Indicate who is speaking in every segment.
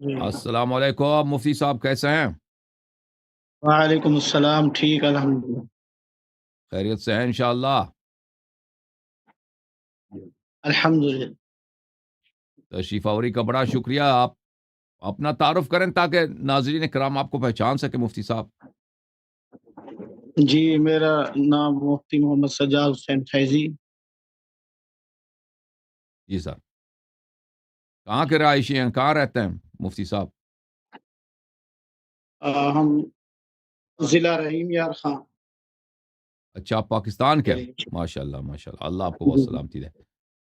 Speaker 1: جی
Speaker 2: السلام علیکم مفتی صاحب، کیسے ہیں؟
Speaker 1: وعلیکم السلام، ٹھیک الحمدللہ۔
Speaker 2: خیریت سے ہیں انشاءاللہ؟
Speaker 1: الحمدللہ۔
Speaker 2: تشریف آوری کا بڑا شکریہ۔ آپ اپنا تعارف کریں تاکہ ناظرین کرام آپ کو پہچان سکے مفتی صاحب۔
Speaker 1: جی، میرا نام مفتی محمد سجاد حسین فیضی۔
Speaker 2: جی سر، کہاں کے رہائشی ہیں، کہاں رہتے ہیں مفتی صاحب؟
Speaker 1: ہم ضلع رحیم یار خان۔
Speaker 2: اچھا، آپ پاکستان کے ہیں؟ ماشاء اللہ ماشاء اللہ، اللہ آپ کو بہت سلامتی دے۔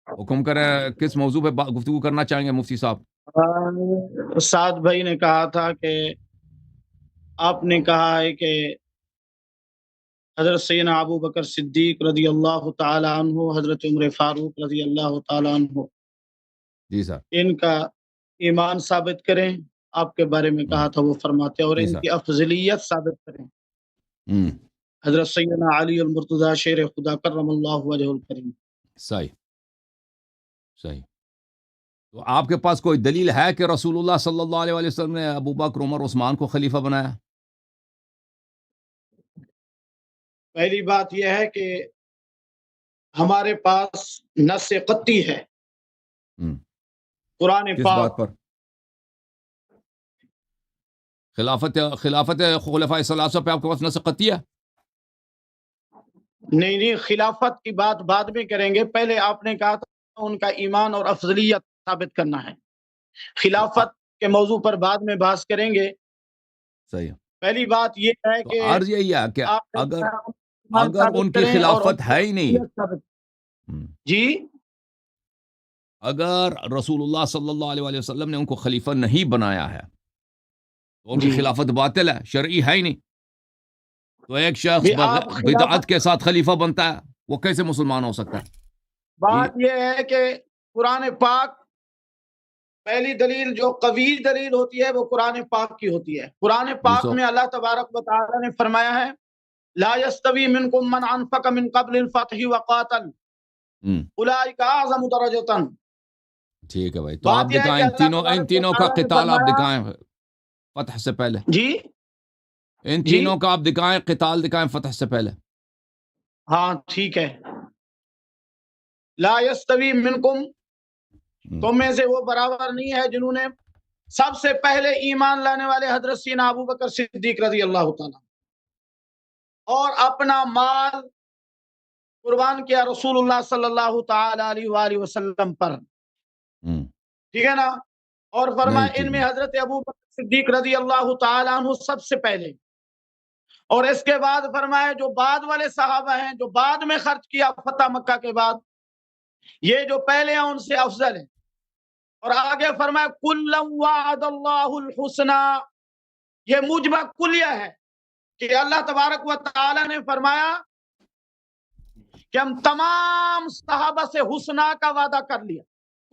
Speaker 2: حکم کریں، کس موضوع پہ گفتگو کرنا چاہیں گے مفتی صاحب؟
Speaker 1: سعد بھائی نے کہا تھا کہ آپ نے کہا ہے کہ حضرت سیدنا ابو بکر صدیق رضی اللہ تعالی عنہ، حضرت عمر فاروق رضی اللہ تعالی عنہ،
Speaker 2: جی سر۔
Speaker 1: ان کا ایمان ثابت کریں۔ آپ کے بارے میں کہا تھا، وہ فرماتے ہیں، اور
Speaker 2: جی
Speaker 1: ان
Speaker 2: سر۔
Speaker 1: کی افضلیت ثابت کریں۔ حضرت سیدنا علی المرتضی شیر خدا کرم اللہ وجہ الکریم۔
Speaker 2: صحیح صحیح۔ تو آپ کے پاس کوئی دلیل ہے کہ رسول اللہ صلی اللہ علیہ وسلم نے ابو بکر، عمر، عثمان کو خلیفہ بنایا؟
Speaker 1: پہلی بات یہ ہے کہ ہمارے پاس نص قطعی ہے قرآن
Speaker 2: کس
Speaker 1: پاک۔
Speaker 2: بات پر؟ خلافت خلفائے ثلاثہ پہ آپ کے پاس نص قطعی ہے؟
Speaker 1: نہیں، خلافت کی بات بعد میں کریں گے، پہلے آپ نے کہا تھا ان کا ایمان اور افضلیت ثابت کرنا ہے۔ خلافت کے موضوع پر بعد میں بحث کریں گے۔
Speaker 2: صحیح۔
Speaker 1: پہلی بات یہ ہے
Speaker 2: تو
Speaker 1: کہ
Speaker 2: عرض یہی ہے کہ
Speaker 1: آپ نے
Speaker 2: اگر
Speaker 1: ایمان
Speaker 2: اگر
Speaker 1: ثابت
Speaker 2: ان کی
Speaker 1: کریں اور
Speaker 2: خلافت ہے ہی نہیں،
Speaker 1: افضلیت ثابت۔ جی،
Speaker 2: اگر رسول اللہ صلی اللہ علیہ وسلم نے ان کو خلیفہ نہیں بنایا ہے تو ان کی
Speaker 1: جی،
Speaker 2: خلافت باطل ہے، شرعی ہے ہی نہیں۔ تو ایک شخص
Speaker 1: آپ
Speaker 2: بدعت
Speaker 1: خلافت،
Speaker 2: کے ساتھ خلیفہ بنتا ہے، وہ کیسے مسلمان ہو سکتا ہے؟
Speaker 1: بات یہ ہے کہ قرآن پاک، پہلی دلیل جو قوی دلیل ہوتی ہے وہ قرآن پاک کی ہوتی ہے۔ قرآن پاک میں اللہ تبارک و تعالی نے فرمایا ہے، لا يستوی منکم من انفق من قبل الفتح وقاتل اولئک اعظم درجۃ۔
Speaker 2: ٹھیک ہے بھائی، تو آپ
Speaker 1: بات یہ ہے
Speaker 2: دکھائیں
Speaker 1: کہ اللہ
Speaker 2: ان
Speaker 1: تبارک و
Speaker 2: تینوں کا
Speaker 1: تعالی نے
Speaker 2: قتال آپ
Speaker 1: فرمایا،
Speaker 2: دکھائیں فتح سے پہلے۔
Speaker 1: جی
Speaker 2: ان
Speaker 1: جی
Speaker 2: تینوں کا آپ دکھائیں، قتال دکھائیں فتح سے پہلے۔
Speaker 1: ہاں ٹھیک ہے۔ لا يستوی منکم، تم میں سے وہ برابر نہیں ہے جنہوں نے سب سے پہلے ایمان لانے والے حضرت سیدنا ابو بکر صدیق رضی اللہ تعالیٰ اور اپنا مال قربان کیا رسول اللہ صلی اللہ تعالی علیہ وآلہ وسلم پر، ٹھیک ہے نا؟ اور فرمایا
Speaker 2: نہیں، ٹھیک
Speaker 1: ان میں
Speaker 2: نہیں۔
Speaker 1: حضرت ابو بکر صدیق رضی اللہ تعالی عنہ سب سے پہلے، اور اس کے بعد فرمایا جو بعد والے صحابہ ہیں جو بعد میں خرچ کیا فتح مکہ کے بعد، یہ جو پہلے ہیں ان سے افضل ہیں۔ اور آگے فرمایا کلا وعد اللہ الحسنی، یہ موجبہ کلیہ ہے کہ اللہ تبارک و تعالی نے فرمایا کہ ہم تمام صحابہ سے حسنہ کا وعدہ کر لیا۔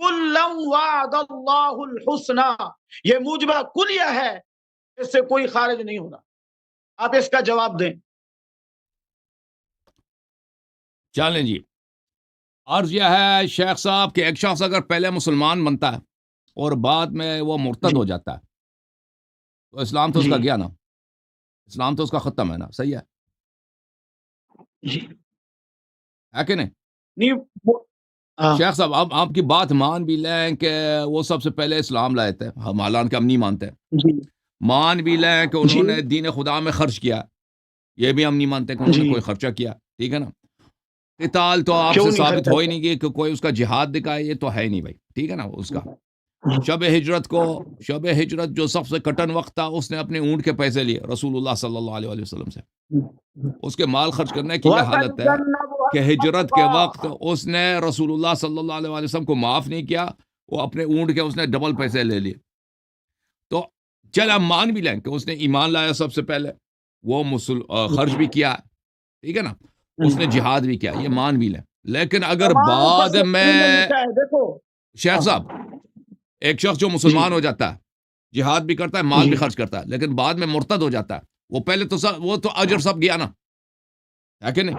Speaker 1: کلا وعد اللہ الحسنی، یہ موجبہ کلیہ ہے، اس سے کوئی خارج نہیں ہو رہا۔ آپ اس کا جواب دیں۔
Speaker 2: چلیں جی، عرض یہ ہے شیخ صاحب کہ ایک شخص اگر پہلے مسلمان بنتا ہے اور بعد میں وہ مرتد ہو جاتا ہے تو اسلام تو اس کا گیا نا، اسلام تو اس کا ختم ہے نا، صحیح ہے کہ نہیں؟ شیخ صاحب، اب آپ کی بات مان بھی لیں کہ وہ سب سے پہلے اسلام لائے تھے، ہم حالانکہ ہم نہیں مانتے، مان بھی لیں کہ انہوں نے دین خدا میں خرچ کیا، یہ بھی ہم نہیں مانتے کہ انہوں نے کوئی خرچہ کیا، ٹھیک ہے نا؟ قتال تو آپ سے ثابت ہو ہی نہیں گئی کہ کوئی اس کا جہاد دکھائے، یہ تو ہے ہی نہیں بھائی، ٹھیک ہے نا؟ اس کا شب ہجرت جو سب سے کٹن وقت تھا، اس نے اپنے اونٹ کے پیسے لیے رسول اللہ صلی اللہ علیہ وسلم سے، اس کے مال خرچ کرنے کی یہ حالت ہے کہ ہجرت کے وقت اس نے رسول اللہ صلی اللہ علیہ وسلم کو معاف نہیں کیا، وہ اپنے اونٹ کے اس نے ڈبل پیسے لے لیے۔ تو چل ہم مان بھی لیں کہ اس نے ایمان لایا سب سے پہلے، وہ خرچ بھی کیا، ٹھیک ہے نا؟ اس نے جہاد بھی کیا، یہ مان بھی لیں، لیکن اگر بعد میں شیخ صاحب ایک شخص جو مسلمان ہو جاتا ہے، جہاد بھی کرتا ہے، مال بھی خرچ کرتا ہے، لیکن بعد میں مرتد ہو جاتا ہے، وہ پہلے تو وہ تو اجر سب گیا نا، ہے کہ نہیں؟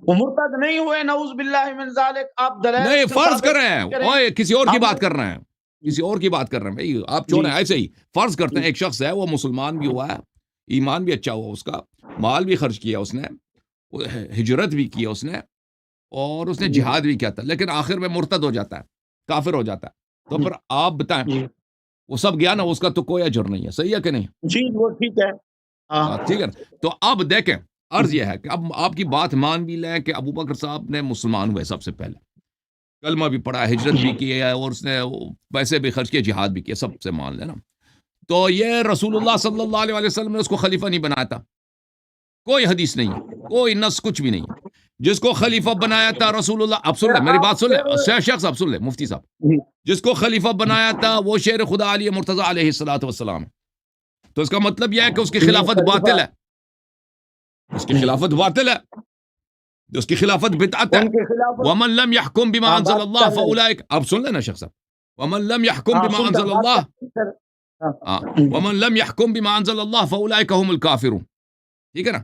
Speaker 1: وہ مرتد نہیں ہوئے، نعوذ باللہ من ذالک۔ آپ دلائل
Speaker 2: نہیں، فرض کر رہے ہیں، کسی اور کی بات کر رہے ہیں۔ کسی اور کی بات کر رہے ہیں بھائی. آپ چھوڑیں ایسے ہی فرض کرتے ہیں ایک شخص ہے, وہ مسلمان بھی ہوا ہے, ایمان بھی اچھا ہوا اس کا, مال بھی خرچ کیا اس نے, ہجرت بھی کیا اس نے, اور اس نے جہاد بھی کیا تھا, لیکن آخر میں مرتد ہو جاتا ہے, کافر ہو جاتا ہے, تو پھر آپ بتائیں وہ سب گیا نا, اس کا تو کوئی اجر نہیں ہے. صحیح ہے کہ نہیں؟
Speaker 1: جی وہ ٹھیک ہے.
Speaker 2: ٹھیک ہے. تو اب دیکھیں, عرض یہ ہے کہ اب آپ کی بات مان بھی لیں کہ ابو بکر صاحب نے مسلمان ہوئے سب سے پہلے, کلمہ بھی پڑھا, ہجرت بھی کی ہے, اور اس نے پیسے بھی خرچ کیے, جہاد بھی کیا, سب سے مان لینا. تو یہ رسول اللہ صلی اللہ علیہ وسلم نے اس کو خلیفہ نہیں بنایا تھا, کوئی حدیث نہیں, کوئی نص کچھ بھی نہیں. جس کو خلیفہ بنایا تھا رسول اللہ, اب سن لیں میری بات, سن لیں شیخ صاحب, سن لیں مفتی صاحب, جس کو خلیفہ بنایا تھا وہ شیر خدا علی مرتضی علیہ الصلوۃ والسلام. تو اس کا مطلب یہ ہے کہ اس کی خلافت باطل ہے, اس کی خلافت باطل ہے, اس کی خلافت بدعت ہے. ومن لم يحكم بما انزل الله فاولئك, اب سن لینا شیخ صاحب, ومن لم يحكم بما انزل الله, ومن لم يحكم بما انزل الله فاولئك هم الكافرون. ٹھیک ہے نا؟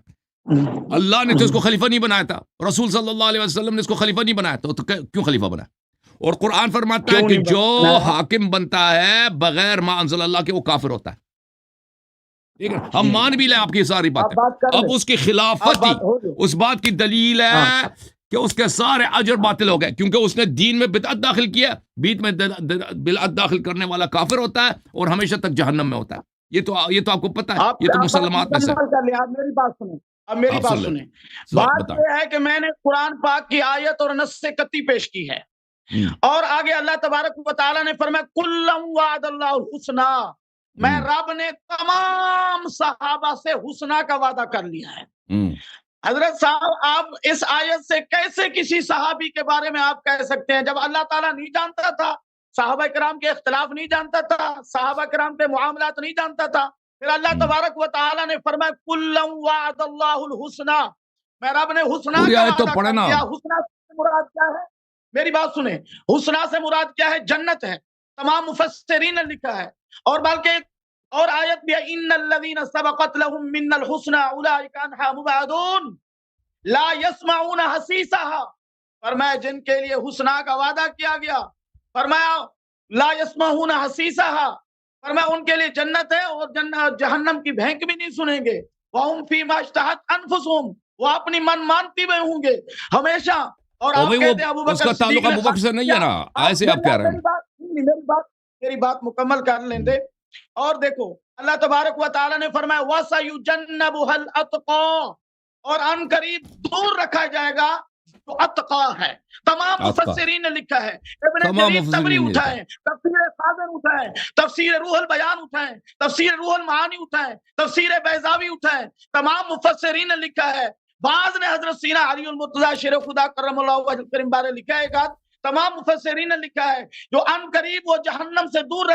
Speaker 2: اللہ نے تو اس کو خلیفہ نہیں بنایا تھا, رسول صلی اللہ علیہ وسلم نے اس کو خلیفہ نہیں بنایا, تو کیوں خلیفہ بنا؟ اور قرآن فرماتا ہے کہ جو حاکم بنتا ہے بغیر ما انزل اللہ کے وہ کافر ہوتا ہے. ٹھیک ہے, ہم مان بھی لیں آپ کی ساری باتیں. اب اس کی خلافت ہی اس بات کی دلیل ہے کہ اس کے سارے اجر باطل ہو گئے, کیونکہ اس نے دین میں بدعت داخل کیا. بیت میں بدعت داخل کرنے والا کافر ہوتا ہے اور ہمیشہ تک جہنم میں ہوتا ہے. یہ تو آپ کو پتہ ہے, یہ تو مسلمات میں سے.
Speaker 1: میری بات سنیں, اب میری بات سنیں. بات یہ ہے کہ میں نے قرآن پاک کی آیت اور نص سے قطعی پیش کی ہے, اور آگے اللہ تبارک و تعالیٰ نے فرمایا کلًا وعد اللہ الحسنی, میں رب نے تمام صحابہ سے حسنہ کا وعدہ کر لیا ہے. حضرت صاحب آپ اس آیت سے کیسے کسی صحابی کے بارے میں آپ کہہ سکتے ہیں, جب اللہ تعالیٰ نہیں جانتا تھا, صحابہ کرام کے اختلاف نہیں جانتا تھا, صحابہ کرام کے معاملات نہیں جانتا تھا, پھر اللہ تبارک و تعالیٰ نے فرمایا کلًا وعد اللہ الحسنی, میں رب نے حسنہ کا وعدہ کر دیا. حسنہ سے مراد کیا ہے؟ میری بات سنیں, حسنہ سے مراد کیا ہے؟ جنت ہے. تمام مفسرین نے لکھا ہے, اور بلکہ اور آیت بھی ہے, ان الذین سبقت لهم منا الحسنى اولئک عنہا مبعدون لا يسمعون حسیسها. فرمایا جن کے لیے حسنہ کا وعدہ کیا گیا, فرمایا لا يسمعون حسیسها, فرمایا ان کے لیے جنت ہے اور جہنم کی بھینک بھی نہیں سنیں گے. وهم فيما اشتهت انفسهم, وہ اپنی من مانتی ہوئے ہوں گے ہمیشہ. اور آپ کہتے ہیں ابو بکر,
Speaker 2: اس کا تعلق ابو بکر سے نہیں ہے نا, ایسے آپ کہہ رہے ہیں.
Speaker 1: میری بات مکمل کر لیں دے. اور دیکھو اللہ تبارک و تعالی نے فرمایا وَسَيُجَنَّبُهَا الْأَتْقَى, اور ان قریب دور رکھا جائے گا جو اتقا ہے. تمام مفسرین نے لکھا ہے, ابن جریر طبری اٹھائیں, تفسیر خازن اٹھائیں, تفسیر روح البیان اٹھائیں, تفسیر روح المعانی اٹھائیں, تفسیر بیضاوی اٹھائیں, تمام مفسرین نے لکھا ہے. بعض نے حضرت سینا علی المرتضی شیر خدا کرم اللہ وجہ کریم بارے لکھا ہے. تمام مفسرین نے لکھا ہے جو ان قریب وہ جہنم سے دور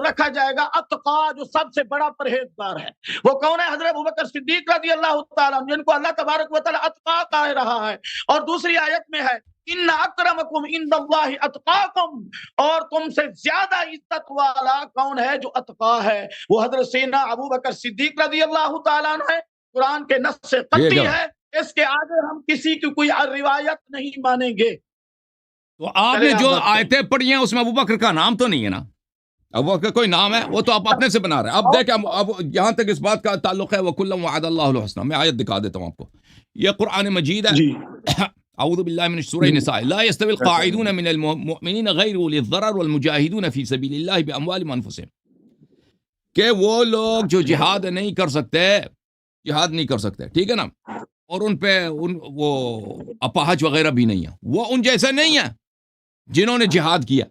Speaker 1: رکھا جائے گا اتقا, جو سب سے بڑا پرہیزگار ہے. وہ کون ہے؟ حضرت ابوبکر صدیق رضی اللہ تعالیٰ, جن کو اللہ تبارک و تعالیٰ اتقا کہہ رہا ہے. اور دوسری آیت میں ہے ان اکرمکم عند اللہ اتقاکم, اور تم سے زیادہ عزت والا کون ہے؟ جو اتقا ہے. وہ حضرت سیدنا ابوبکر صدیق رضی اللہ تعالیٰ عنہ ہے. قرآن کے نص سے قطعی ہے, اس کے آگے ہم کسی کی کوئی روایت نہیں مانیں گے.
Speaker 2: تو آپ نے جو آیتیں پڑھی ہیں اس میں ابو بکر کا نام تو نہیں ہے نا, ابو بکر کوئی نام ہے, وہ تو آپ اپنے سے بنا رہے ہیں. اب دیکھیں, اب یہاں تک اس بات کا تعلق ہے وَكُلًّا وَعَدَ اللَّهُ الْحُسْنَى. میں آیت دکھا دیتا ہوں آپ کو, یہ قرآن مجید ہے. اعوذ باللہ من سورہ النساء, لا يستوي القاعدون من المؤمنین غیر اولی الضرر والمجاہدون فی سبیل اللہ باموالہم وانفسہم, کہ وہ لوگ جو جہاد نہیں کر سکتے, ٹھیک ہے نا, اور ان پہ وہ اپاہج وغیرہ بھی نہیں ہے, وہ ان جیسے نہیں ہیں جنہوں نے جہاد کیا.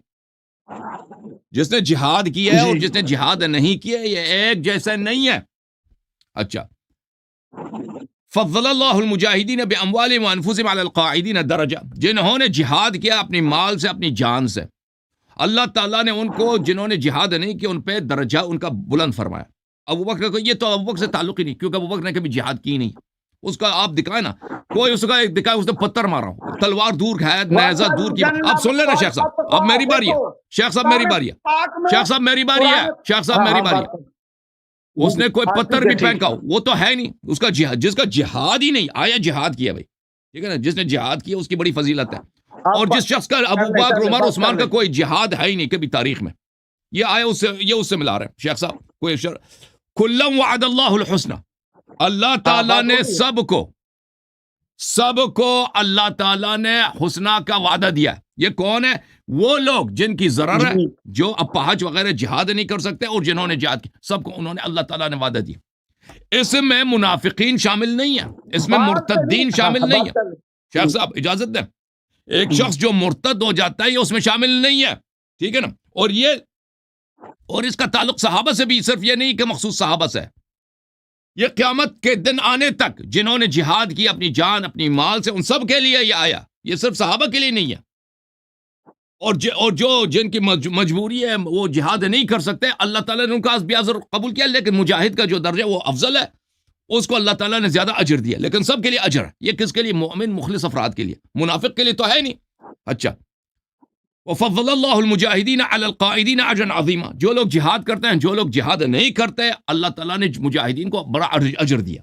Speaker 2: جس نے جہاد کیا ہے اور جس نے جہاد نہیں کیا, یہ ایک جیسے نہیں ہے. اچھا, فضل اللہ المجاہدین باموالہم وانفسہم علی القاعدین درجہ, جنہوں نے جہاد کیا اپنی مال سے, اپنی جان سے, اللہ تعالیٰ نے ان کو, جنہوں نے جہاد نہیں کیا ان پہ درجہ ان کا بلند فرمایا. ابو بکر کو, یہ تو ابو بکر سے تعلق ہی نہیں, کیونکہ ابو بکر نے کبھی جہاد کی نہیں. اس کا آپ دکھائیں نا, کوئی اس کا ایک دکھائے اس نے پتھر مارا ہو, تلوار دور ہے, نیزہ دور کی. اب سن لینا شیخ صاحب, اب میری باری ہے, شیخ صاحب میری باری ہے, شیخ صاحب میری باری ہے, شیخ صاحب میری باری ہے. اس نے کوئی پتھر بھی پھینکا ہو, وہ تو ہے نہیں. اس کا جہاد, جس کا جہاد ہی نہیں آیا, جہاد کیا بھائی, ٹھیک ہے نا, جس نے جہاد کیا اس کی بڑی فضیلت ہے. اور جس شخص کا ابو بکر عمر عثمان کا کوئی جہاد ہے ہی نہیں کبھی تاریخ میں, یہ آیا اس سے ملا رہے ہیں شیخ صاحب. کوئی کلم وعد اللہ الحسنہ، اللہ تعالیٰ نے سب کو اللہ تعالیٰ نے حسنہ کا وعدہ دیا. یہ کون ہے؟ وہ لوگ جن کی ضرر ہے، جو اب حج وغیرہ جہاد نہیں کر سکتے، اور جنہوں نے جہاد کی، سب کو انہوں نے اللہ تعالیٰ نے وعدہ دیا. اس میں منافقین شامل نہیں ہیں، اس میں مرتدین شامل نہیں ہیں. شیخ صاحب اجازت دیں، ایک شخص جو مرتد ہو جاتا ہے یہ اس میں شامل نہیں ہے، ٹھیک ہے نا. اور اس کا تعلق صحابہ سے بھی صرف یہ نہیں کہ مخصوص صحابہ سے ہے، یہ قیامت کے دن آنے تک جنہوں نے جہاد کی اپنی جان اپنی مال سے، ان سب کے لیے یہ آیا، یہ صرف صحابہ کے لیے نہیں ہے. اور جو جن کی مجبوری ہے وہ جہاد نہیں کر سکتے، اللہ تعالیٰ نے ان کا عذر قبول کیا، لیکن مجاہد کا جو درجہ وہ افضل ہے، اس کو اللہ تعالیٰ نے زیادہ اجر دیا. لیکن سب کے لیے اجر ہے. یہ کس کے لیے؟ مومن مخلص افراد کے لیے، منافق کے لیے تو ہے نہیں. اچھا، وَفَضَّلَ اللَّهُ الْمُجَاهِدِينَ عَلَى الْقَائِدِينَ أَجْرًا عَظِيمًا، جو لوگ جہاد کرتے ہیں، جو لوگ جہاد نہیں کرتے، اللہ تعالیٰ نے مجاہدین کو بڑا اجر دیا.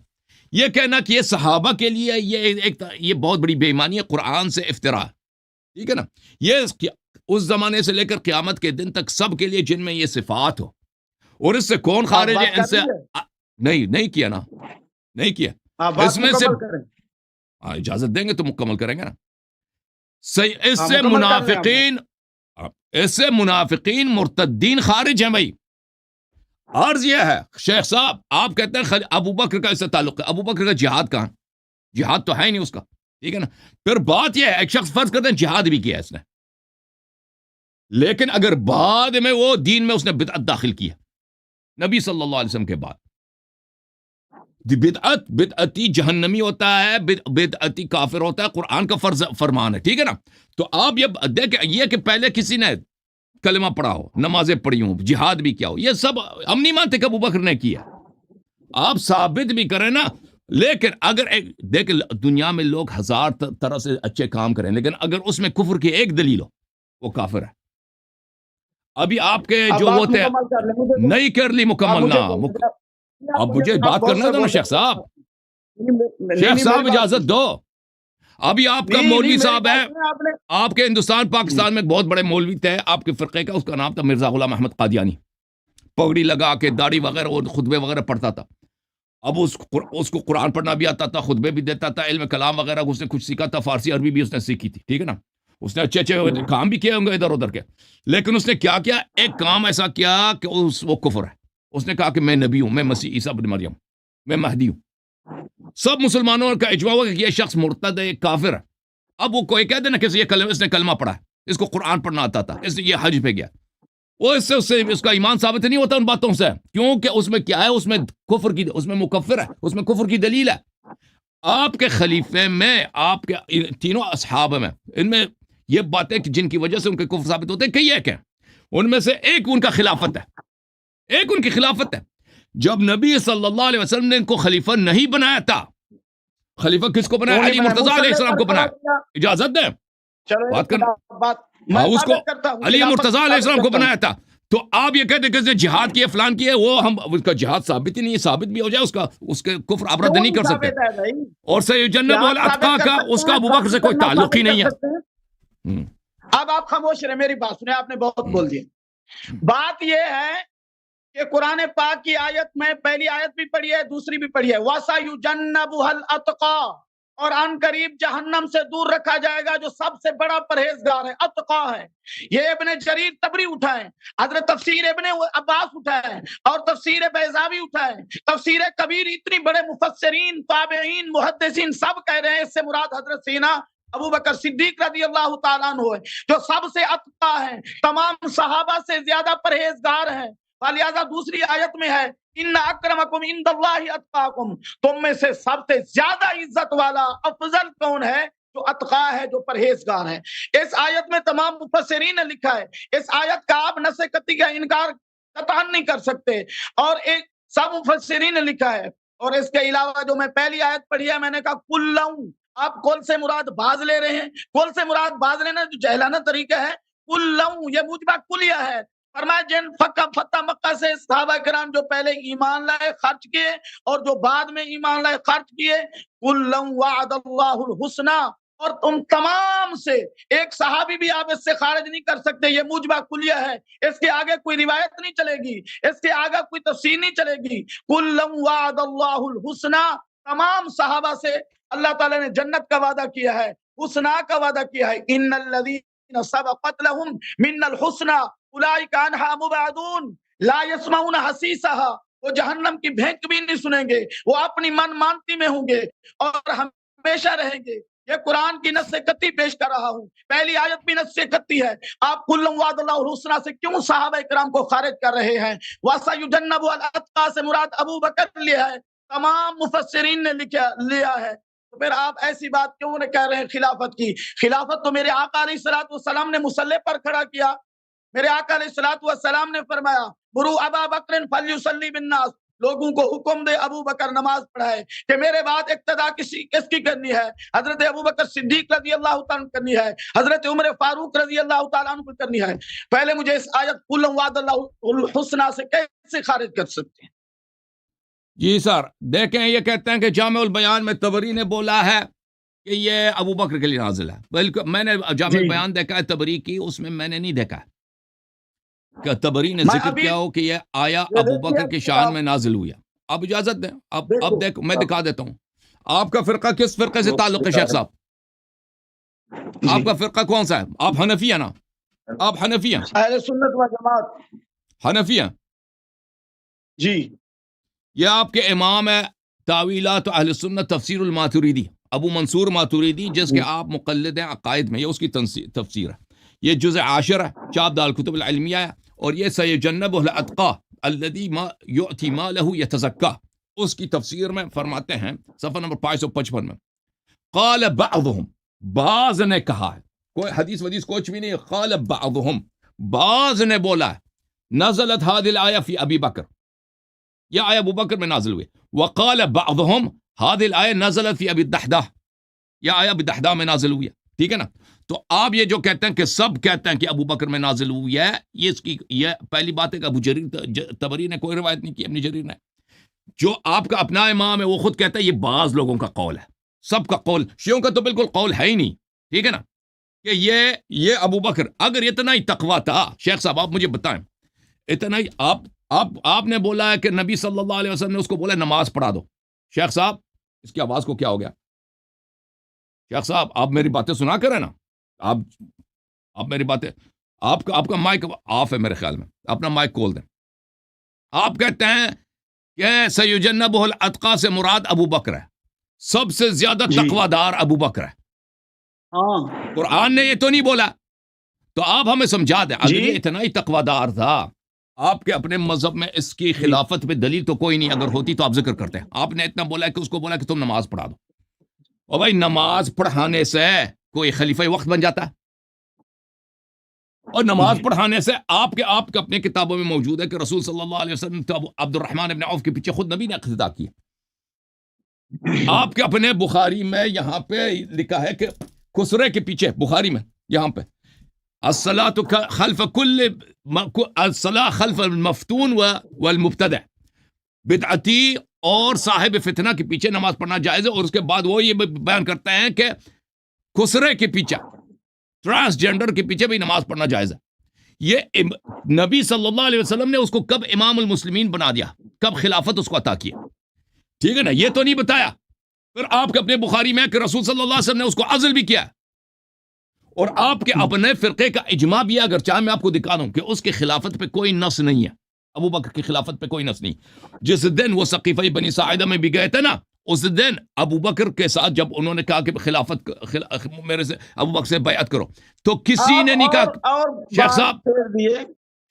Speaker 2: یہ کہنا کہ یہ صحابہ کے لیے یہ بہت بڑی بے ایمانی ہے، قرآن سے افتراء، ٹھیک ہے نا. یہ اس زمانے سے لے کر قیامت کے دن تک سب کے لیے جن میں یہ صفات ہو. اور اس سے کون خارج ہے؟ ان سے نہیں کیا نا، نہیں کیا. اس میں سے اجازت دیں گے تو مکمل کریں گے نا. اس سے منافقین مرتدین خارج ہیں. بھائی عرض یہ ہے شیخ صاحب، آپ کہتے ہیں ابو بکر کا اس سے تعلق ہے. ابو بکر کا جہاد کہاں؟ جہاد تو ہے نہیں اس کا، ٹھیک ہے نا. پھر بات یہ ہے، ایک شخص فرض کرتے ہیں جہاد بھی کیا ہے اس نے، لیکن اگر بعد میں وہ دین میں اس نے بدعت داخل کی ہے نبی صلی اللہ علیہ وسلم کے بعد، بدعتی جہنمی ہوتا ہے، بدعتی کافر ہوتا ہے، قرآن کا فرمان ہے، ٹھیک ہے نا. تو آپ یہ دیکھیں، یہ کہ پہلے کسی نے کلمہ پڑھا ہو، نمازیں پڑھی ہوں، جہاد بھی کیا ہو، یہ سب ہم نہیں مانتے کہ ابو بکر نے کیا. آپ ثابت بھی کریں نا. لیکن اگر دیکھ، دنیا میں لوگ ہزار طرح سے اچھے کام کریں، لیکن اگر اس میں کفر کی ایک دلیل ہو، وہ کافر ہے. ابھی آپ کے جو وہ تھے نہیں کر لی مکمل نا. اب مجھے بات کرنا تھا نا شیخ صاحب. شیخ صاحب اجازت دو. ابھی آپ کا مولوی صاحب ہے، آپ کے ہندوستان پاکستان میں بہت بڑے مولوی تھے آپ کے فرقے کا، اس کا نام تھا مرزا غلام احمد قادیانی. پگڑی لگا کے داڑھی وغیرہ اور خطبے وغیرہ پڑھتا تھا. اب اس کو قرآن پڑھنا بھی آتا تھا، خطبے بھی دیتا تھا، علم کلام وغیرہ اس نے کچھ سیکھا تھا، فارسی عربی بھی اس نے سیکھی تھی، ٹھیک ہے نا. اس نے اچھے کام بھی کیے ہوں گے ادھر ادھر کے. لیکن اس نے کیا کیا؟ ایک کام ایسا کیا کہ وہ کفر ہے. اس نے کہا کہ میں نبی ہوں، میں مسیح عیسیٰ ابن مریم، میں مہدی ہوں. سب مسلمانوں کا اجماع ہوا کہ یہ شخص مرتد ہے، کافر ہے. اب وہ کوئی کہہ دے نا کہ اس نے کلمہ پڑھا ہے، اس کو قرآن پڑھنا آتا تھا، اس نے یہ حج پہ گیا، وہ اس کا ایمان ثابت نہیں ہوتا ان باتوں سے، کیونکہ اس میں کیا ہے؟ اس میں کفر کی، اس میں مکفر ہے، اس میں کفر کی دلیل ہے. آپ کے خلیفے میں، آپ کے تینوں اصحاب میں، ان میں یہ باتیں جن کی وجہ سے ان کے کفر ثابت ہوتے ہیں کئی ایک ہیں. ان میں سے ایک ان کا خلافت ہے، ایک ان کی خلافت ہے. جب نبی صلی اللہ علیہ وسلم نے ان کو خلیفہ نہیں بنایا تھا، خلیفہ کس کو بنایا؟ علی مرتضیٰ علیہ السلام کو بنایا. اجازت دیں بات کرنا. اس کو علی مرتضیٰ علیہ السلام کو بنایا تھا. تو آپ یہ کہتے کہ اس نے جہاد کیا، فلان کیا، وہ ہم اس کا جہاد ثابت ہی نہیں ہے. ثابت بھی ہو جائے اس کے کفر آپ رد نہیں کر سکتے. اور سیجنب الاتقیٰ کا اس کا ابوبکر سے کوئی تعلق ہی نہیں ہے.
Speaker 1: اب آپ خاموش رہے، میری بات سنیں، آپ نے بہت بول دیا. بات یہ ہے کہ قرآن پاک کی آیت میں پہلی آیت بھی پڑھی ہے، دوسری بھی پڑھی ہے، وَسَيُجَنَّبُهَا الْأَتْقَى، اور ان قریب جہنم سے دور رکھا جائے گا جو سب سے بڑا پرہیزگار ہے، اتقا ہے. یہ ابن جریر طبری اٹھائیں، حضرت تفسیر ابن عباس اٹھائیں، اور تفسیر بیضاوی اٹھائیں، تفسیر کبیر. اتنی بڑے مفسرین، تابعین، محدثین سب کہہ رہے ہیں اس سے مراد حضرت سینا ابو بکر صدیق رضی اللہ تعالیٰ عنہ ہے، جو سب سے اتقا ہے، تمام صحابہ سے زیادہ پرہیزگار ہے. لہذا دوسری آیت میں ہے ان اکرمکم عند اللہ اتقاکم، تم میں سے سب سے زیادہ عزت والا افضل کون ہے؟ جو اتقا ہے، جو پرہیزگار ہے. اس آیت میں تمام مفسرین نے لکھا ہے، اس آیت کا آپ نص قطعی کا انکار قطعاً نہیں کر سکتے، اور ایک سب مفسرین نے لکھا ہے. اور اس کے علاوہ جو میں پہلی آیت پڑھی ہے، میں نے کہا کلّوں، آپ کل سے مراد باز لے رہے ہیں. کل سے مراد باز لینا جو جہلانہ طریقہ ہے. کلّوں یہ موجبہ کلیہ ہے. فرمایا جن فتح مکہ سے صحابہ کرام جو پہلے ایمان لائے، خرچ کیے، اور جو بعد میں ایمان لائے، خرچ کیے، کلّا وعد اللہ الحسنى، اور تم تمام سے ایک صحابی بھی آپ اس سے خارج نہیں کر سکتے. یہ موجبہ کلیہ ہے, اس کے آگے کوئی روایت نہیں چلے گی, اس کے آگے کوئی تفسیر نہیں چلے گی. کلم وعد اللہ الحسنى, تمام صحابہ سے اللہ تعالیٰ نے جنت کا وعدہ کیا ہے, حسنہ کا وعدہ کیا ہے. ان الذین سبقت لهم من الحسنى اولئک عنها مبعدون لا يسمعون حسیسها, وہ جہنم کی بھینک بھی نہیں سنیں گے, وہ اپنی من مانتی میں ہوں گے اور ہمیشہ رہیں گے. یہ قرآن کی نص قطعی پیش کر رہا ہوں, پہلی آیت بھی نص قطعی ہے. آپ کلم وعد اللہ الحسنى سے کیوں صحابہ کرام کو خارج کر رہے ہیں؟ وَسَيُجَنَّبُ الْأَتْقَى سے مراد ابو بکر لیا ہے, تمام مفسرین نے لیا ہے. تو پھر آپ ایسی بات کیوں نہ کہہ رہے ہیں خلافت کی؟ خلافت تو میرے آقا علیہ الصلوۃ والسلام نے مصلی پر کھڑا کیا. میرے آقا علیہ الصلوۃ والسلام نے فرمایا مروا ابا بکر فلیصلی بالناس, لوگوں کو حکم دے ابو بکر نماز پڑھائے. کہ میرے بعد اقتدا کس کی کرنی ہے؟ حضرت ابو بکر صدیق رضی اللہ تعالیٰ کرنی ہے, حضرت عمر فاروق رضی اللہ تعالیٰ عنہ کو کرنی ہے. پہلے مجھے اس آیت قل وعد اللہ الحسنى سے کیسے خارج کر سکتے ہیں؟
Speaker 2: جی سر دیکھیں, یہ کہتے ہیں کہ جامع البیان میں طبری نے بولا ہے کہ یہ ابو بکر کے لیے نازل ہے. بالکل میں نے جامع البیان دیکھا ہے طبری کی, اس میں نے نہیں دیکھا کہ طبری نے ذکر کیا ہو کہ یہ آیا ابو بکر کی شان میں نازل ہوئی. اب اجازت دیں, اب دیکھ میں دکھا دیتا ہوں. آپ کا فرقہ کس فرقے سے تعلق ہے شیخ صاحب؟ آپ کا فرقہ کون سا ہے؟ آپ حنفی ہیں نا؟ آپ حنفی ہیں؟
Speaker 1: اہل سنت و جماعت
Speaker 2: حنفی ہیں
Speaker 1: جی.
Speaker 2: یہ آپ کے امام ہے تاویلات اہل سنت تفسیر الماتوریدی, ابو منصور ماتوریدی, جس کے آپ مقلد ہیں عقائد میں. یہ اس کی تفسیر ہے. یہ جزء 10 ہے, چاپ دار الکتب العلمیہ ہے. اور یہ سیجنبہ الاتقی الذی یؤتی مالہ یتزکی, اس کی تفسیر میں فرماتے ہیں صفحہ نمبر 555 میں, قال بعضهم, بعض نے کہا ہے, کوئی حدیث ودیث کچھ بھی نہیں, قال بعضهم, بعض نے بولا ہے, نزلت هذه الآیہ فی ابی بکر, یہ آیہ ابو بکر میں نازل ہوئی. وقال بعضهم هذه الآیہ نزلت فی ابی الدحداح, یہ آیہ ابی الدحداح میں نازل ہوئی ہے. ٹھیک ہے نا؟ تو آپ یہ جو کہتے ہیں کہ سب کہتے ہیں کہ ابو بکر میں نازل ہوئی ہے, یہ پہلی بات ہے کہ ابو جریر طبری نے کوئی روایت نہیں کی, ابن جریر نے. جو آپ کا اپنا امام ہے وہ خود کہتا ہے یہ بعض لوگوں کا قول ہے, سب کا قول, شیعوں کا تو بالکل قول ہے ہی نہیں. ٹھیک ہے نا کہ یہ ابو بکر اگر اتنا ہی تقویٰ تھا, شیخ صاحب آپ مجھے بتائیں, اتنا ہی آپ نے بولا ہے کہ نبی صلی اللہ علیہ وسلم نے اس کو بولا نماز پڑھا دو. شیخ صاحب اس کی آواز کو کیا ہو گیا؟ شیخ صاحب آپ میری باتیں سنا کریں نا, آپ میری باتیں, آپ کا مائک آف ہے میرے خیال میں, اپنا مائک کھول دیں. آپ کہتے ہیں کہ سیجنبہ الاتقی سے مراد ابو بکر ہے, سب سے زیادہ تقوی دار ابو بکر ہے. قرآن نے یہ تو نہیں بولا, تو آپ ہمیں سمجھا دیں اگر یہ اتنا ہی تقوی دار تھا, آپ کے اپنے مذہب میں اس کی خلافت پہ دلیل تو کوئی نہیں, اگر ہوتی تو آپ ذکر کرتے ہیں. آپ نے اتنا بولا کہ اس کو بولا کہ تم نماز پڑھا دو. اور بھائی نماز پڑھانے سے کوئی خلیفہ وقت بن جاتا ہے؟ اور نماز پڑھانے سے آپ کے اپنے کتابوں میں موجود ہے کہ رسول صلی اللہ علیہ وسلم تو عبد الرحمن ابن عوف کے پیچھے خود نبی نے اقتدا کیا. آپ کے اپنے بخاری میں یہاں پہ لکھا ہے کہ خسرے کے پیچھے, بخاری میں یہاں پہ الصلاۃ خلف کل الصلاۃ خلف المفتون والمبتدع, بدعتی اور صاحب فتنہ کے پیچھے نماز پڑھنا جائز ہے. اور اس کے بعد وہ یہ بیان کرتے ہیں کہ خسرے کے پیچھے, ٹرانسجینڈر کے پیچھے بھی نماز پڑھنا جائز ہے. یہ نبی صلی اللہ علیہ وسلم نے اس کو کب امام المسلمین بنا دیا, کب خلافت اس کو عطا کیا؟ ٹھیک ہے نا, یہ تو نہیں بتایا. پھر آپ کے اپنے بخاری میں کہ رسول صلی اللہ علیہ وسلم نے اس کو عزل بھی کیا, اور آپ کے اپنے فرقے کا اجماع بھی ہے. اگر چاہے میں آپ کو دکھا دوں کہ اس کی خلافت پہ کوئی نص نہیں ہے, ابو بکر کی خلافت پہ کوئی نص نہیں. جس دن وہ سقیفہ بنی ساعدہ میں بھی گئے تھے نا, اس دن ابو بکر کے ساتھ جب انہوں نے کہا کہ خلافت میرے سے ابو بکر سے بیعت کرو, تو کسی نے نہیں کہا.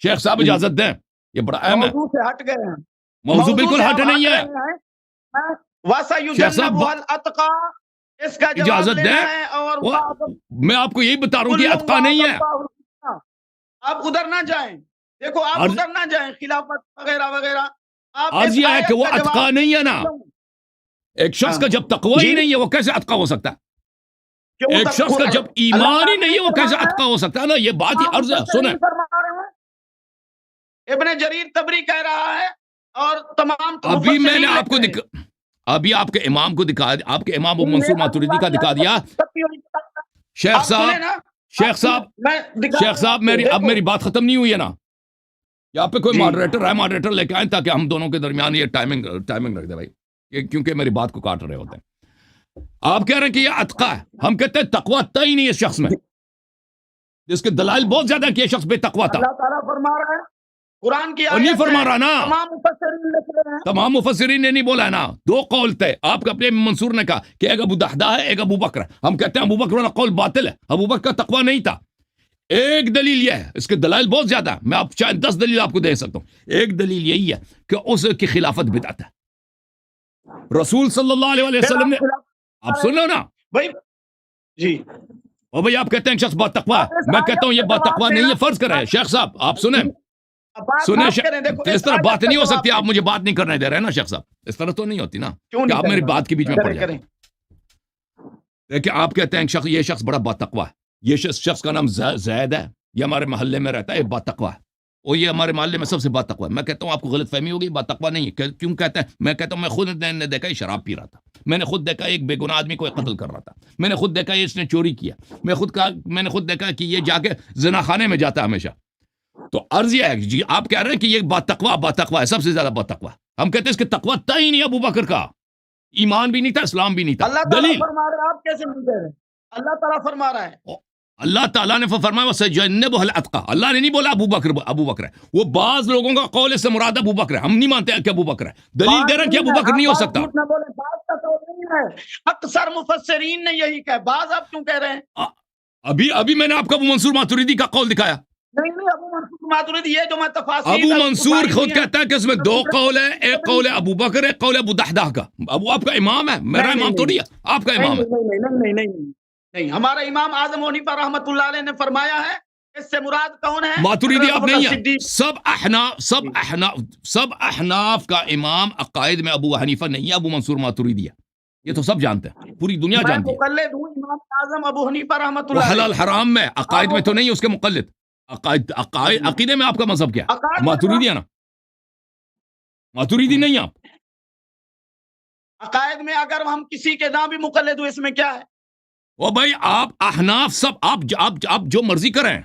Speaker 2: شیخ صاحب اجازت دیں, یہ بڑا اہم ہے. موضوع بالکل ہٹ نہیں ہے. شیخ صاحب اجازت دیں, میں آپ کو یہی بتا رہا ہوں کہ اتقا نہیں ہے.
Speaker 1: آپ ادھر نہ جائیں, دیکھو آپ ادھر نہ جائیں, خلافت وغیرہ وغیرہ.
Speaker 2: عرض یہ ہے کہ وہ اتقا نہیں ہے نا. ایک شخص کا جب تقوی ہی نہیں ہے وہ کیسے اتقا ہو سکتا ہے؟ ایک شخص کا جب ایمان ہی نہیں ہے وہ کیسے اتقا ہو سکتا ہے نا. یہ بات ہی عرض ہے, سنیں.
Speaker 1: ابن جریر طبری کہہ رہا ہے اور تمام
Speaker 2: ابھی میں نے آپ کو ابھی آپ کے امام کو دکھا، آپ کے امام ابو منصور ماتوریدی کا دکھا دیا. شیخ صاحب میری بات ختم نہیں ہوئی ہے نا. یہاں پہ کوئی ماڈریٹر ہے، ماڈریٹر لے کے آئیں تاکہ ہم دونوں کے درمیان یہ ٹائمنگ رکھ دے بھائی، کیونکہ میری بات کو کاٹ رہے ہوتے ہیں. آپ کہہ رہے ہیں کہ یہ اتقا ہے، ہم کہتے ہیں تقویٰ تھا ہی نہیں اس شخص میں، جس کے دلائل بہت زیادہ کہ یہ شخص بے تقویٰ تھا.
Speaker 1: اللہ تعالیٰ فرما رہا ہے قرآن کی
Speaker 2: اور نہیں فرما رہا نا،
Speaker 1: تمام
Speaker 2: مفسرین نے نہیں بولا ہے نا. دو قول تھے، آپ کا اپنے منصور نے کہا کہ ایک ابو دحدہ ہے، ایک ابو بکر ہے. ہم کہتے ہیں ابو بکر والا قول باطل ہے، ابو بکر کا تقویٰ نہیں تھا. ایک دلیل یہ ہے، اس کے دلائل بہت زیادہ ہے، میں آپ شاید 10 دلیل آپ کو دے سکتا ہوں. ایک دلیل یہی ہے کہ اس کی خلافت بدعت ہے. رسول صلی اللہ علیہ وسلم نے، آپ سن لو نا
Speaker 1: بھائی جی،
Speaker 2: اور بھائی آپ کہتے ہیں شخص بات تقویٰ ہے، میں کہتا ہوں یہ بات تقویٰ نہیں ہے. فرض کرے شیخ صاحب آپ سنیں اس طرح بات نہیں ہو سکتی. آپ مجھے بات نہیں کرنے دے رہے نا شیخ صاحب، اس طرح تو نہیں ہوتی نا کہ آپ میری بات کے بیچ میں پڑ جائیں. دیکھیں آپ کہتے ہیں یہ شخص بڑا با تقویٰ ہے، یہ شخص کا نام زید ہے، یہ ہمارے محلے میں رہتا ہے، یہ با تقویٰ ہے، اور یہ ہمارے محلے میں سب سے با تقویٰ ہے. میں کہتا ہوں آپ کو غلط فہمی ہوگی، با تقویٰ نہیں ہے. کیوں کہتے ہیں؟ میں کہتا ہوں میں خود نے دیکھا یہ شراب پی رہا تھا، میں نے خود دیکھا ایک بے گناہ آدمی کو قتل کر رہا تھا، میں نے خود دیکھا اس نے چوری کیا، میں نے خود دیکھا کہ یہ جا کے زنا خانے میں جاتا ہے ہمیشہ. تو عرض یہ ہے جی، آپ کہہ رہے ہیں کہ یہ با تقویٰ ہے، سب سے زیادہ با تقویٰ. ہم کہتے ہیں اس کے تقویٰ تھا ہی نہیں ابو بکر کا، ایمان بھی نہیں تھا، اسلام بھی نہیں تھا.
Speaker 1: اللہ تعالیٰ فرما رہا ہے، آپ کیسے نہیں کہہ رہے؟ اللہ تعالیٰ فرما رہا ہے،
Speaker 2: اللہ تعالیٰ نے فرمایا وَسَيُجَنَّبُهَا الْأَتْقَى. اللہ نے نہیں بولا ابو بکر ہے. وہ بعض لوگوں کا قول سے مراد ابو بکر ہے، ہم نہیں مانتے کہ ابو بکر ہے. دلیل دے رہے ہیں کہ ابو بکر نہیں ہو سکتا.
Speaker 1: اکثر مفسرین نے یہی کہا، بعض آپ کیوں کہہ رہے ہیں؟
Speaker 2: ابھی میں نے آپ کو ابو منصور ماتوریدی کا قول دکھایا.
Speaker 1: نہیں ابو منصور ماتوریدی، یہ جو میں تفاسیر،
Speaker 2: ابو منصور خود کہتا ہے کہ اس میں دو قول ہے، ایک قول ہے ابو بکر، ایک قول ہے ابو دحدہ کا. ابو آپ کا امام ہے، میرا امام تھوڑی ہے، آپ کا امام ہے.
Speaker 1: نہیں، ہمارا امام اعظم حنیفہ رحمۃ اللہ علیہ نے فرمایا ہے اس سے مراد کون ہے؟
Speaker 2: ماتوریدی آپ نہیں ہیں. سب احناف کا امام عقائد میں ابو حنیفہ نہیں ہے، ابو منصور ماتوریدی ہے. یہ تو سب جانتے ہیں، پوری دنیا جانتی ہے.
Speaker 1: مقلد ہوں امام اعظم ابو حنیفہ رحمۃ اللہ علیہ.
Speaker 2: حلال حرام میں، عقائد میں تو نہیں اس کے مقلد. عقیدے میں آپ کا مذہب کیا؟ ماتوریدی ہے نا، ماتوریدی نہیں آپ.
Speaker 1: عقائد میں اگر ہم کسی کے نام بھی مقلد ہوئے، اس میں کیا ہے؟
Speaker 2: وہ بھائی آپ احناف سب آپ جو مرضی کریں.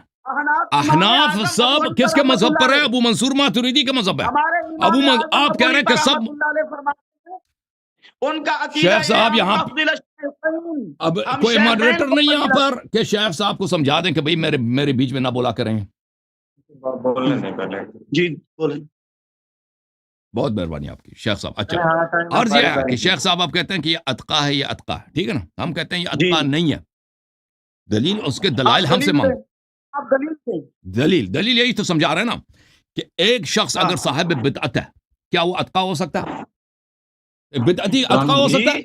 Speaker 2: احناف سب کس کے مذہب پر ہے؟ ابو منصور ماتوریدی کے مذہب ہے. آپ کہہ رہے ہیں کہ سب
Speaker 1: ان کا
Speaker 2: شیخ صاحب یہاں اب کوئی ماڈریٹر نہیں یہاں پر کہ شیخ صاحب کو سمجھا دیں کہ بھائی میرے بیچ میں نہ بولا کریں.
Speaker 1: جی بولیں.
Speaker 2: بہت مہربانی آپ کی شیخ صاحب. اچھا عرض یہ ہے کہ شیخ صاحب آپ کہتے ہیں کہ یہ اتقا ہے، یہ اتقا ہے، ٹھیک ہے نا. ہم کہتے ہیں یہ اتقا نہیں ہے. دلیل اس کے دلائل ہم سے مانگ. دلیل یہی تو سمجھا رہے ہیں نا کہ ایک شخص اگر صاحب بدعت ہے، کیا وہ اتقا ہو سکتا ہے؟ بدعتی اتقا ہو سکتا ہے؟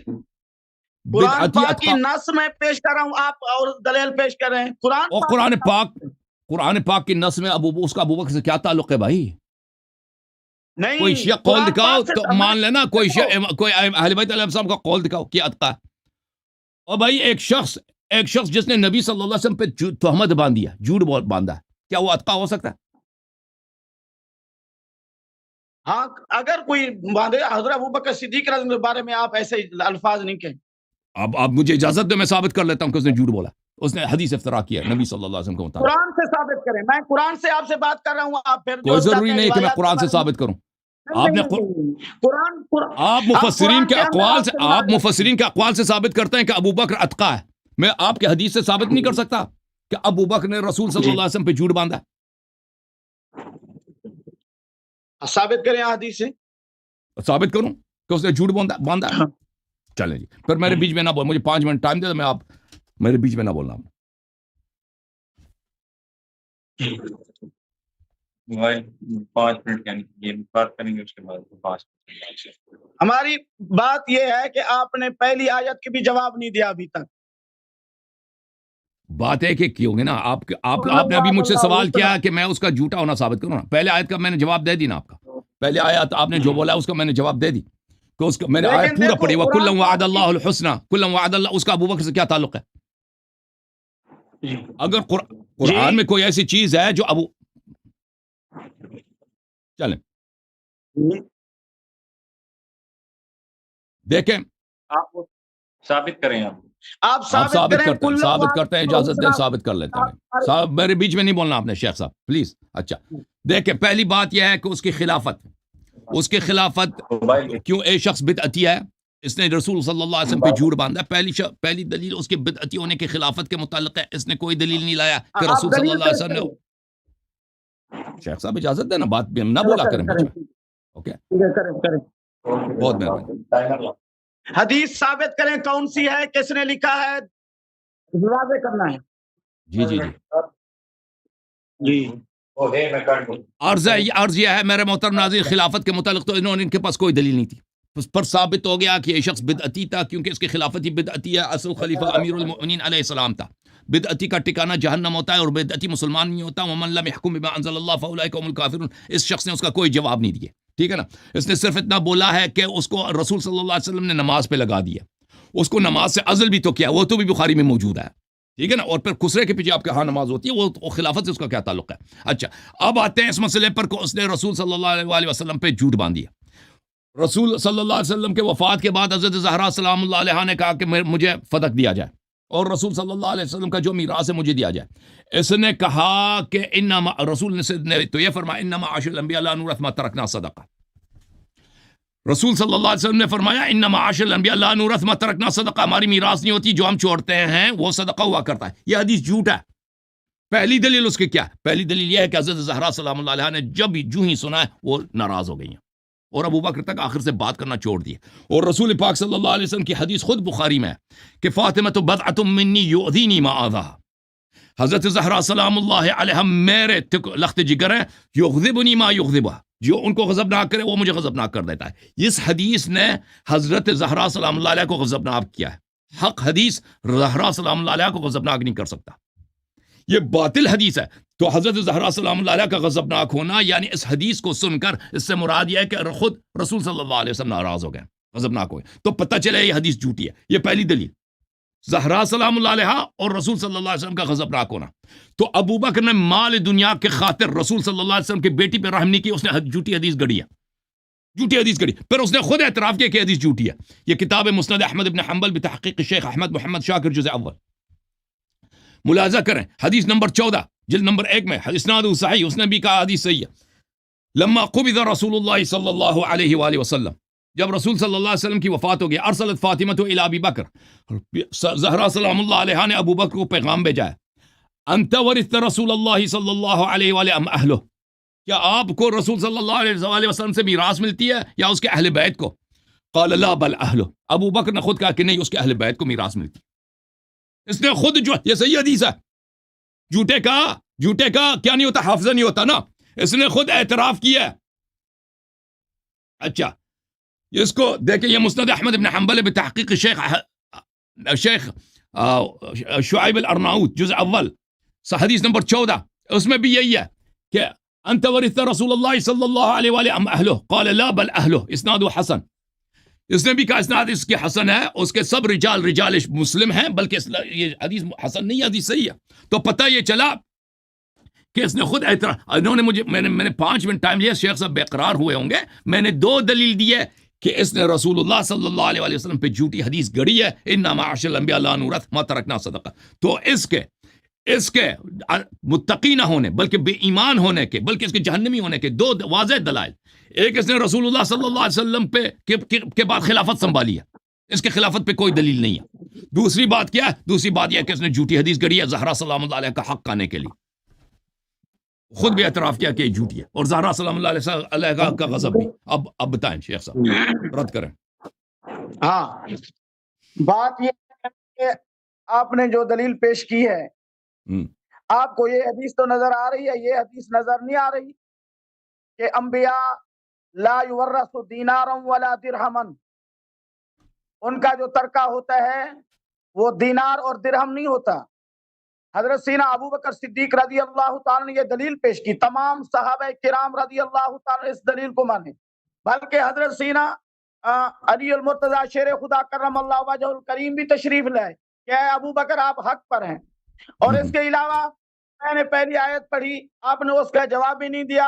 Speaker 1: قرآن پاک کی نص میں پیش کر رہا ہوں، آپ اور دلیل پیش کر رہے ہیں.
Speaker 2: قرآن پاک کی نص میں اس کا ابو بکر سے کیا تعلق ہے بھائی؟
Speaker 1: نہیں،
Speaker 2: کوئی شیعہ قول دکھاؤ تو مان لینا، کوئی اہل بیت علیہ السلام کا قول دکھاؤ کہ اتقا ہے. اور بھائی ایک شخص جس نے نبی صلی اللہ علیہ وسلم پہ تہمت باندھی ہے، جھوٹ باندھا ہے، کیا وہ اتقا ہو سکتا ہے؟
Speaker 1: ہاں، اگر کوئی باندھے. حضرت ابوبکر صدیق رضی اللہ عنہ کے بارے میں آپ ایسے الفاظ نہیں کہیں.
Speaker 2: اب مجھے اجازت دو، میں ثابت کر لیتا ہوں کہ اس نے جھوٹ بولا، اس نے حدیث افترا کیا نبی صلی اللہ علیہ وسلم کو مطابق.
Speaker 1: قرآن سے ثابت کریں. میں قرآن سے آپ سے بات کر رہا ہوں، آپ پھر
Speaker 2: کوئی ضروری نہیں کہ میں قرآن سے ثابت کروں. آپ مفسرین کے اقوال سے ثابت کرتے ہیں کہ ابو بکر اتقا ہے. میں آپ کے حدیث سے ثابت نہیں کر سکتا کہ ابو بکر نے رسول صلی اللہ علیہ وسلم پہ جھوٹ باندھا.
Speaker 1: ثابت کریں حدیث سے.
Speaker 2: ثابت کروں کہ اس نے جھوٹ باندھا. چلیں جی، پھر میرے بیچ میں نہ بول. مجھے 5 منٹ ٹائم دے دو، میں آپ میرے بیچ میں نہ بولنا.
Speaker 1: ہماری بات یہ ہے کہ آپ نے پہلی آیت کے بھی جواب نہیں دیا ابھی تک.
Speaker 2: بات ہے کہ کیوں گے نا آپ نے ابھی مجھ سے سوال کیا کہ میں اس کا جھوٹا ہونا ثابت کروں نا. پہلے آیت کا میں نے جواب دے دی نا آپ کا. پہلے آیت آپ نے جو بولا اس کا میں نے جواب دے دی کہ اس کا میں نے آیت پورا پڑھی. وَكُلًّا وَعَدَ اللَّهُ الْحُسْنَى كُلًّا وَعَدَ اللَّهُ. اس کا ابو بکر سے کیا تعلق ہے؟ اگر قرآن میں کوئی ایسی چیز ہے جو ابو چلیں دیکھیں
Speaker 3: آپ ثابت کریں،
Speaker 1: آپ ثابت
Speaker 2: کرتے ہیں، اجازت دیں ثابت کر لیتے ہیں. میرے بیچ میں نہیں بولنا آپ نے شیخ صاحب پلیز. اچھا دیکھیں، پہلی بات یہ ہے کہ اس کی خلافت کیوں ایک شخص بدعتی ہے، اس نے رسول صلی اللہ علیہ وسلم پہ جھوٹ باندھا. پہلی دلیل اس کے بدعتی ہونے کی خلافت کے متعلق ہے. اس نے کوئی دلیل نہیں لایا کہ رسول صلی اللہ علیہ وسلم نے. شیخ صاحب اجازت دیں نا، بات نہ بولا کریں. اوکے بہت مہربانی.
Speaker 1: حدیث ثابت کریں کون سی ہے، کس نے لکھا ہے، واضح کرنا ہے.
Speaker 2: جی جی
Speaker 1: جی
Speaker 2: عرض یہ ہے میرے محترم ناظرین، خلافت کے متعلق تو ان کے پاس کوئی دلیل نہیں تھی. اس پر ثابت ہو گیا کہ یہ شخص بدعتی تھا، کیونکہ اس کی خلافت ہی بدعتی ہے. اصل خلیفہ امیر المؤمنین علیہ السلام تھا. بدعتی کا ٹھکانہ جہنم ہوتا ہے، اور بدعتی مسلمان نہیں ہوتا. ومن لم يحكم بما انزل الله فاولئک هم الکافرون. اس شخص نے اس کا کوئی جواب نہیں دیا، ٹھیک ہے نا. اس نے صرف اتنا بولا ہے کہ اس کو رسول صلی اللہ علیہ وسلم نے نماز پہ لگا دیا. اس کو نماز سے عزل بھی تو کیا، وہ تو بھی بخاری میں موجود ہے، ٹھیک ہے نا. اور پھر خسرے کے پیچھے آپ کے ہاں نماز ہوتی ہے، وہ خلافت سے اس کا کیا تعلق ہے. اچھا اب آتے ہیں اس مسئلے پر کہ اس نے رسول صلی اللہ علیہ وسلم پہ جھوٹ باندھ دیا. رسول صلی اللہ علیہ وسلم کے وفات کے بعد حضرت زہرا سلام اللہ علیہ نے کہا کہ مجھے فدق دیا جائے، اور رسول صلی اللہ علیہ وسلم کا جو میراث ہے مجھے دیا جائے. اس نے کہا کہ انما رسول نے تو یہ فرمایا انما عاشر الانبیاء لا نورث ما ترکنا صدقہ. رسول صلی اللہ علیہ وسلم نے فرمایا انما عاشر الانبیاء لا نورث ما ترکنا صدقہ، ہماری میراث نہیں ہوتی، جو ہم چھوڑتے ہیں وہ صدقہ ہوا کرتا ہے. یہ حدیث جھوٹ ہے. پہلی دلیل اس کی کیا ہے؟ پہلی دلیل یہ ہے کہ حضرت زہرا سلام اللہ علیہ نے جو ہی سنا ہے وہ ناراض ہو گئی ہیں، اور ابو بکر تک آخر سے بات کرنا چھوڑ دیا. اور رسول پاک صلی اللہ علیہ وسلم کی حدیث خود بخاری میں ہے کہ فاطمہ بضعۃ منی یؤذینی ما آذاها. حضرت زہرا سلام اللہ علیہ میرے لخت جگر ہیں، یغضبنی ما یغضبها، جو ان کو غضبناک کرے وہ مجھے غضبناک کر دیتا ہے. اس حدیث نے حضرت زہرا سلام اللہ علیہ کو غضبناک کیا ہے. حق حدیث زہرا سلام اللہ علیہ کو غضبناک نہیں کر سکتا، یہ باطل حدیث ہے. تو حضرت زہرا سلام اللہ علیہ کا غضبناک ہونا، یعنی اس حدیث کو سن کر اس سے مراد یہ ہے کہ خود رسول صلی اللہ علیہ وسلم ناراض ہو گئے، غضبناک ہوئے، تو پتہ چلے یہ حدیث جھوٹی ہے. یہ پہلی دلیل، زہرا سلام اللہ علیہ اور رسول صلی اللہ علیہ وسلم کا غضبناک ہونا. تو ابو بکر نے مال دنیا کے خاطر رسول صلی اللہ علیہ وسلم کی بیٹی پہ رحم نہیں کی، اس نے جھوٹی حدیث گڑھی ہے، جھوٹی حدیث گڑھی. پھر اس نے خود اعتراف کیا کہ حدیث جھوٹی ہے. یہ کتاب مسند احمد بن حنبل بتحقیق شیخ احمد محمد شاکر جزء اول، ملاحظہ کریں. حدیث نمبر 14 جلد نمبر 1 میں اسناد صحیح، اس نے بھی کہا حدیث صحیح ہے. لما قبض رسول اللہ صلی اللہ علیہ وآلہ وسلم، جب رسول صلی اللہ علیہ وسلم کی وفات ہو گئی، ارسلت فاطمہ الی ابی بکر، زہرا سلام اللہ علیہ نے ابو بکر کو پیغام بھیجا ہے، انت ورثت رسول اللہ صلی اللہ علیہ وآلہ ام اہلہ، کیا آپ کو رسول صلی اللہ علیہ وسلم سے میراث ملتی ہے یا اس کے اہل بیت کو؟ قال لا بل اہلہ، ابو بکر نے خود کہا کہ نہیں، اس کے اہل بیت کو میراث ملتی. اس نے خود جو، یہ صحیح حدیث ہے، جھوٹے کا کیا نہیں ہوتا، حافظہ نہیں ہوتا نا. اس نے خود اعتراف کیا. اچھا اس کو دیکھیں، یہ مسند احمد بن حنبل بتحقیق شیخ شعیب الارناؤوط جزء اول حدیث نمبر 14، اس میں بھی یہی ہے کہ انت ورثت رسول اللہ صلی اللہ علیہ وآلہ ام اہلہ، قال لا بل اہلہ، اسناد حسن. اس نے بھی کہا اسناد اس کے حسن ہے، اس کے سب رجال مسلم ہیں، بلکہ یہ حدیث حسن نہیں، حدیث صحیح ہے. تو پتہ یہ چلا کہ اس نے خود اعتراف، انہوں نے میں نے 5 منٹ ٹائم لیا، شیخ صاحب بے قرار ہوئے ہوں گے، میں نے 2 دلیل دی ہے کہ اس نے رسول اللہ صلی اللہ علیہ وسلم پہ جھوٹی حدیث گڑھی ہے، انما معاشر الانبیاء لا نورث ما ترکنا صدقہ. تو اس کے متقی نہ ہونے، بلکہ بے ایمان ہونے کے، بلکہ اس کے جہنمی ہونے کے 2 واضح دلائل. ایک، اس نے رسول اللہ صلی اللہ علیہ وسلم پہ کے بعد خلافت سنبھالی ہے، اس کے خلافت پہ کوئی دلیل نہیں ہے. دوسری بات کیا ہے؟ دوسری بات یہ ہے کہ اس نے جھوٹی حدیث گڑھی ہے زہرا سلام اللہ علیہ کا حق کھانے کے لیے. خود بھی اعتراف کیا کہ یہ جھوٹی ہے، اور زہرا سلام اللہ علیہ کا غضب بھی. اب بتائیں شیخ صاحب، رد کریں.
Speaker 1: ہاں، بات یہ ہے کہ آپ نے جو دلیل پیش کی ہے، آپ کو یہ حدیث تو نظر آ رہی ہے، یہ حدیث نظر نہیں آ رہی کہ انبیاء لا یورث دینارا ولا درہما، ان کا جو ترکہ ہوتا ہے وہ دینار اور درہم نہیں ہوتا. حضرت سیدنا ابو بکر صدیق رضی اللہ تعالیٰ نے یہ دلیل پیش کی، تمام صحابہ کرام رضی اللہ تعالیٰ اس دلیل کو مانے، بلکہ حضرت سیدنا علی المرتضی شیر خدا کرم اللہ وجہ الکریم بھی تشریف لائے کہ اے ابو بکر آپ حق پر ہیں. اور اس کے علاوہ میں نے پہلی آیت پڑھی، آپ نے اس کا جواب بھی نہیں دیا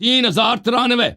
Speaker 2: 3093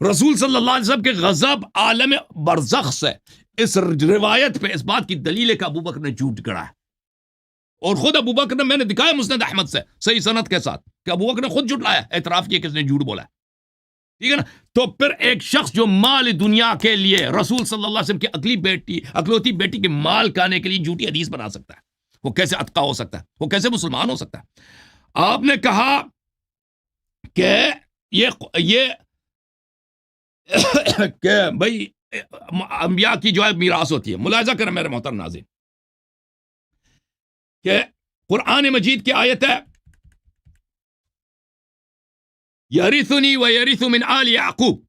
Speaker 2: رسول صلی اللہ علیہ وسلم کے غضب عالم برزخ سے. اس روایت پہ اس بات کی دلیل ہے کہ ابو بکر نے جھوٹ گڑا ہے. اور خود ابو بکر نے، میں نے دکھایا مسند احمد سے صحیح سند کے ساتھ کہ ابو بکر نے خود جھٹلایا، اعتراف کیا کہ اس نے جھوٹ بولا ہے. ٹھیک ہے نا. تو پھر ایک شخص جو مال دنیا کے لیے رسول صلی اللہ علیہ وسلم کی اکلوتی بیٹی کے مال کھانے کے لیے جھوٹی حدیث بنا سکتا ہے، وہ کیسے اتقا ہو سکتا ہے؟ وہ کیسے مسلمان ہو سکتا ہے؟ آپ نے کہا کہ یہ کہ بھائی انبیاء کی جو ہے میراث ہوتی ہے. ملاحظہ کریں میرے محترم ناظرین کہ قرآن مجید کی آیت ہے یرثنی و یرث من آل یعقوب.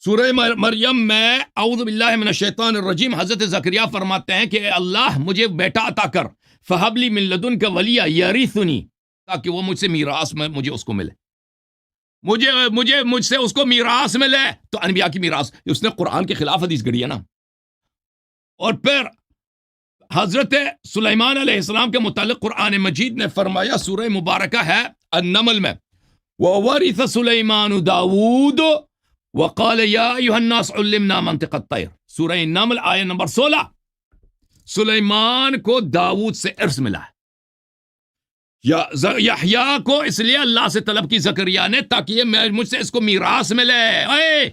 Speaker 2: سورہ مریم میں اعوذ باللہ من الشیطان الرجیم حضرت زکریا فرماتے ہیں کہ اللہ مجھے بیٹا عطا کر، فہب لی من لدنک ولیہ یرثنی، تاکہ وہ مجھ سے میراث میں مجھے اس کو ملے، مجھ سے اس کو میراث ملے. تو انبیاء کی میراث اس نے قرآن کے خلاف حدیث گڑی ہے نا. اور پھر حضرت سلیمان علیہ السلام کے متعلق قرآن مجید نے فرمایا، سورہ مبارکہ ہے النمل میں، وَوَرِثَ سُلَيْمَانُ دَاوُودَ وَقَالَ يَا أَيُّهَا النَّاسُ عُلِّمْنَا مَنطِقَ الطَّيْرِ. سورہ نمل آیت نمبر 16. سلیمان کو داؤد سے ارث ملا ہے. یحییٰ کو اس لیے اللہ سے طلب کی زکریا نے تاکہ یہ مجھ سے اس کو میراث ملے. اے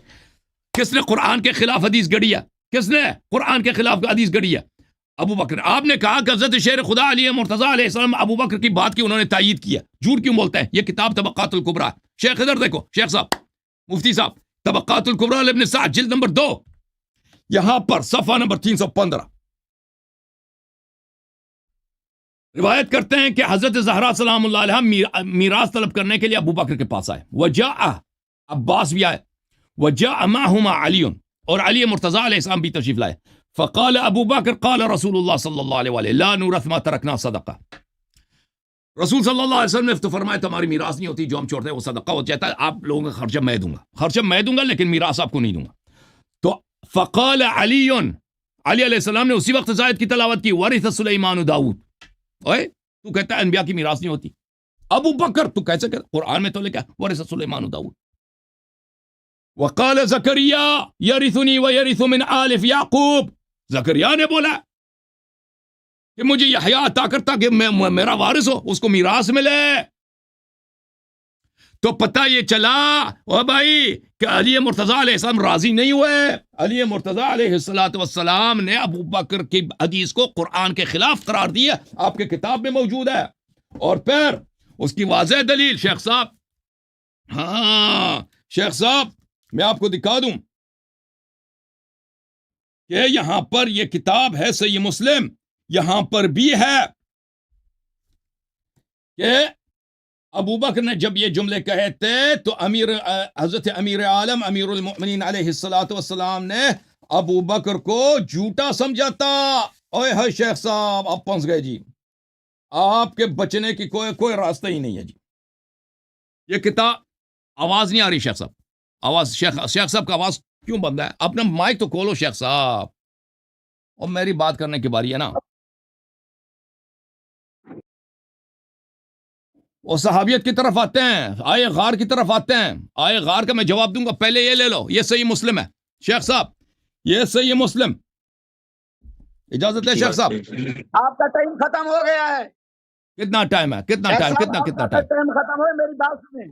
Speaker 2: کس نے قرآن کے خلاف حدیث گڑی ہے؟ کس نے قرآن کے خلاف حدیث گڑی ہے؟ ابو بکر. آپ نے کہا کہ حضرت شیر خدا علی مرتضیٰ علیہ السلام ابو بکر کی بات کی انہوں نے تائید کیا. جھوٹ کیوں بولتے ہیں؟ یہ کتاب طبقات الکبریٰ. شیخ ادھر دیکھو، شیخ صاحب، مفتی صاحب، طبقات الکبریٰ ابن سعد جلد نمبر 2، یہاں پر صفحہ نمبر 315 روایت کرتے ہیں کہ حضرت زہرا سلام اللہ علیہ میراث طلب کرنے کے لیے ابو بکر کے پاس آئے. وجاء عباس بھی آئے، وجاء معہما علی، اور علی مرتضیٰ علیہ السلام بھی تشریف لائے. فقال ابو بکر قال رسول اللہ صلی اللہ علیہ وآلہ لا نورث ما ترکنا صدقہ. رسول صلی اللہ علیہ وسلم نے تو فرمایا تمہاری میراث نہیں ہوتی، جو ہم چھوڑتے ہیں وہ صدقہ ہو جاتا ہے، آپ لوگوں کا خرچہ میں دوں گا، لیکن میراث آپ کو نہیں دوں گا. تو فقال علی علیہ السلام نے اسی وقت زائد کی تلاوت کی، ورث سلیمان داؤد. اوے تو کہتا ہے انبیاء کی میراث نہیں ہوتی. ابو بکر تو کیسے کہتا؟ قرآن میں تو لکھا ورث سلیمان داؤد. وقال زکریا یرثنی ویرث من آل یعقوب. زکریا نے بولا کہ مجھے یحییٰ عطا کرتا کہ میرا وارث ہو، اس کو میراث ملے. تو پتہ یہ چلا او بھائی کہ علی مرتضیٰ علیہ السلام راضی نہیں ہوئے. علی مرتضیٰ علیہ السلام نے ابو بکر کی حدیث کو قرآن کے خلاف قرار دیا، آپ کے کتاب میں موجود ہے. اور پھر اس کی واضح دلیل شیخ صاحب، ہاں شیخ صاحب میں آپ کو دکھا دوں کہ یہاں پر یہ کتاب ہے صحیح مسلم، یہاں پر بھی ہے کہ ابو بکر نے جب یہ جملے کہے تھے تو حضرت امیر عالم امیر المؤمنین علیہ السلام نے ابو بکر کو جھوٹا سمجھا تھا. اوے ہے شیخ صاحب آپ پھنس گئے جی، آپ کے بچنے کی کوئی راستہ ہی نہیں ہے جی. یہ کتاب آواز نہیں آ رہی شیخ صاحب، آواز شیخ صاحب کا آواز کیوں بند ہے؟ اپنا مائک تو کھولو شیخ صاحب، اور میری بات کرنے کی باری ہے نا. وہ صحابیت کی طرف آتے ہیں، آئے غار کی طرف آتے ہیں. آئے غار کا میں جواب دوں گا، پہلے یہ لے لو، یہ صحیح مسلم ہے شیخ صاحب، یہ صحیح مسلم. اجازت ہے شیخ صاحب؟
Speaker 1: آپ کا ٹائم ختم ہو گیا ہے.
Speaker 2: کتنا ٹائم ہے؟ کتنا ٹائم
Speaker 1: ختم ہو، میری بات سنیں.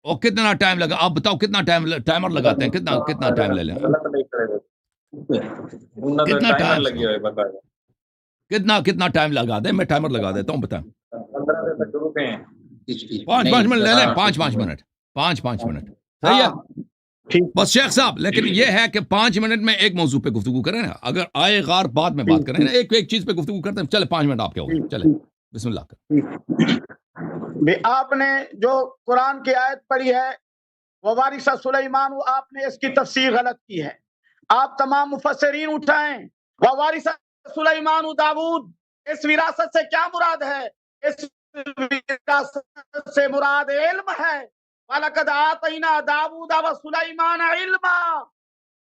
Speaker 2: اور کتنا ٹائم لگا؟ آپ بتاؤ کتنا ٹائم ٹائمر لگاتے ہیں؟ کتنا ٹائم لے لیں؟ کتنا ٹائم لگا دیں؟ میں ٹائمر لگا دیتا ہوں، بتائیں. 5 منٹ لے لیں، 5 منٹ 5 منٹ صحیح ہے بس شیخ صاحب. لیکن یہ ہے کہ 5 منٹ میں ایک موضوع پہ گفتگو کریں نا. اگر آئے غار بعد میں بات کریں نا، ایک چیز پہ گفتگو کرتے ہیں. چلے 5 منٹ آپ کے ہو گئے، چلے بسم اللہ کر.
Speaker 1: آپ نے جو قرآن کی آیت پڑھی ہے ووارث سلیمان، آپ نے اس کی تفسیر غلط کی ہے. آپ تمام مفسرین اٹھائیں ووارث سلیمان داؤد، اس وراثت سے کیا مراد ہے؟ اس وراثت سے مراد علم ہے. وَلَقَدْ آتَيْنَا دَاوُودَ وَسُلَيْمَانَ عِلْمًا،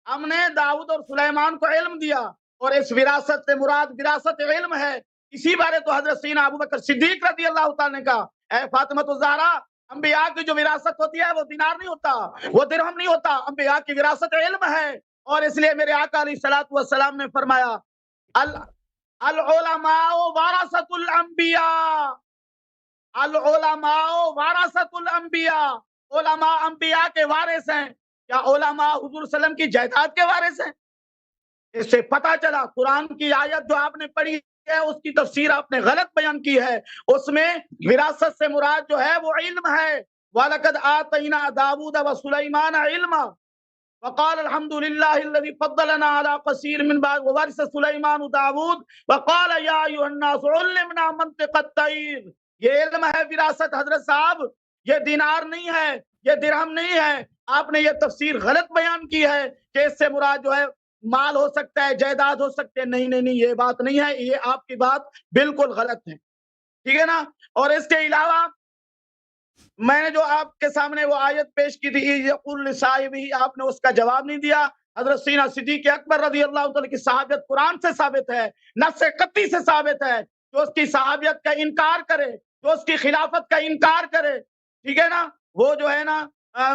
Speaker 1: ہم نے داؤد اور سلیمان کو علم دیا، اور اس وراثت سے مراد وراثت علم ہے. اسی بارے تو حضرت سیدنا ابو بکر صدیق رضی اللہ تعالیٰ نے کہا، اے فاطمہ الزہرا انبیاء کی جو وراثت ہوتی ہے وہ دینار نہیں ہوتا، وہ درہم نہیں ہوتا، انبیاء کی وراثت علم ہے. اور اس لیے میرے آقا علیہ الصلوۃ والسلام نے فرمایا العلماء ورثۃ الانبیاء، العلماء ورثۃ الانبیاء، علماء انبیاء کے وارث ہیں. کیا علماء حضور صلی اللہ علیہ وسلم کی جائیداد کے وارث ہیں؟ اس سے پتہ چلا قرآن کی آیت جو آپ نے پڑھی ہے اس کی تفسیر آپ نے غلط بیان کی ہے. اس میں وراثت سے مراد جو ہے وہ علم ہے. وَلَقَدْ آتَيْنَا دَاوُودَ وَسُلَيْمَانَ عِلْمًا وقال الحمد للہ الذي فضلنا على كثير من بعد وورث سلیمان داود وقال یا ایھا الناس علمنا منطق الطیر. یہ علم ہے وراثت حضرت صاحب، یہ دینار نہیں ہے، یہ درہم نہیں ہے. آپ نے یہ تفسیر غلط بیان کی ہے کہ اس سے مراد جو ہے مال ہو سکتا ہے، جائیداد ہو سکتے ہیں. نہیں نہیں نہیں، یہ بات نہیں ہے، یہ آپ کی بات بالکل غلط ہے. ٹھیک ہے نا. اور اس کے علاوہ میں نے جو آپ کے سامنے وہ آیت پیش کی تھی یقول لصاحبہ، آپ نے اس کا جواب نہیں دیا. حضرت سیدنا صدیق اکبر رضی اللہ تعالی کی صحابیت قرآن سے ثابت ہے، نص قطعی سے ثابت ہے. جو اس کی صحابیت کا انکار کرے، جو اس کی خلافت کا انکار کرے، ٹھیک ہے نا، وہ جو ہے نا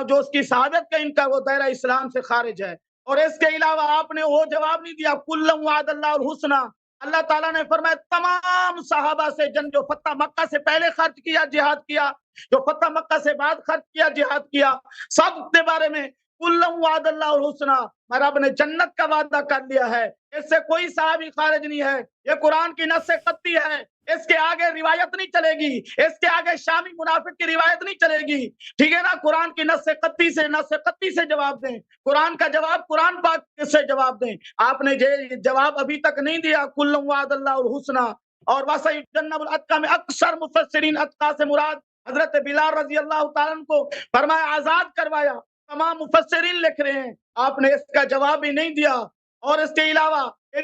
Speaker 1: جو اس کی صحابیت کا انکار، وہ دائرہ اسلام سے خارج ہے. اور اس کے علاوہ آپ نے وہ جواب نہیں دیا کلا وعد اللہ الحسنی. اللہ تعالیٰ نے فرمایا تمام صحابہ سے جن جو فتح مکہ سے پہلے خرچ کیا جہاد کیا، جو فتح مکہ سے بعد خرچ کیا جہاد کیا، سب کے بارے میں کلا وعد اللہ الحسنی، رب نے جنت کا وعدہ کر لیا ہے. اس سے کوئی صحابی خارج نہیں ہے. یہ قرآن کی نص قطعی ہے، اس کے آگے روایت نہیں چلے گی، اس کے آگے شامی منافق کی روایت نہیں چلے گی. ٹھیک ہے نا. قرآن کی نص قطعی سے جواب دیں، قرآن کا جواب قرآن پاک سے جواب دیں. آپ نے یہ جواب ابھی تک نہیں دیا کل وعد اللہ الحسنی. اور وَسَيُجَنَّبُ الْأَتْقَى میں اکثر مفسرین اتقا سے مراد حضرت بلال رضی اللہ تعالیٰ عنہ کو فرمایا آزاد کروایا. تمام مفسرین لکھ رہے ہیں، آپ نے اس کا جواب بھی نہیں دیا. اور اس کے علاوہ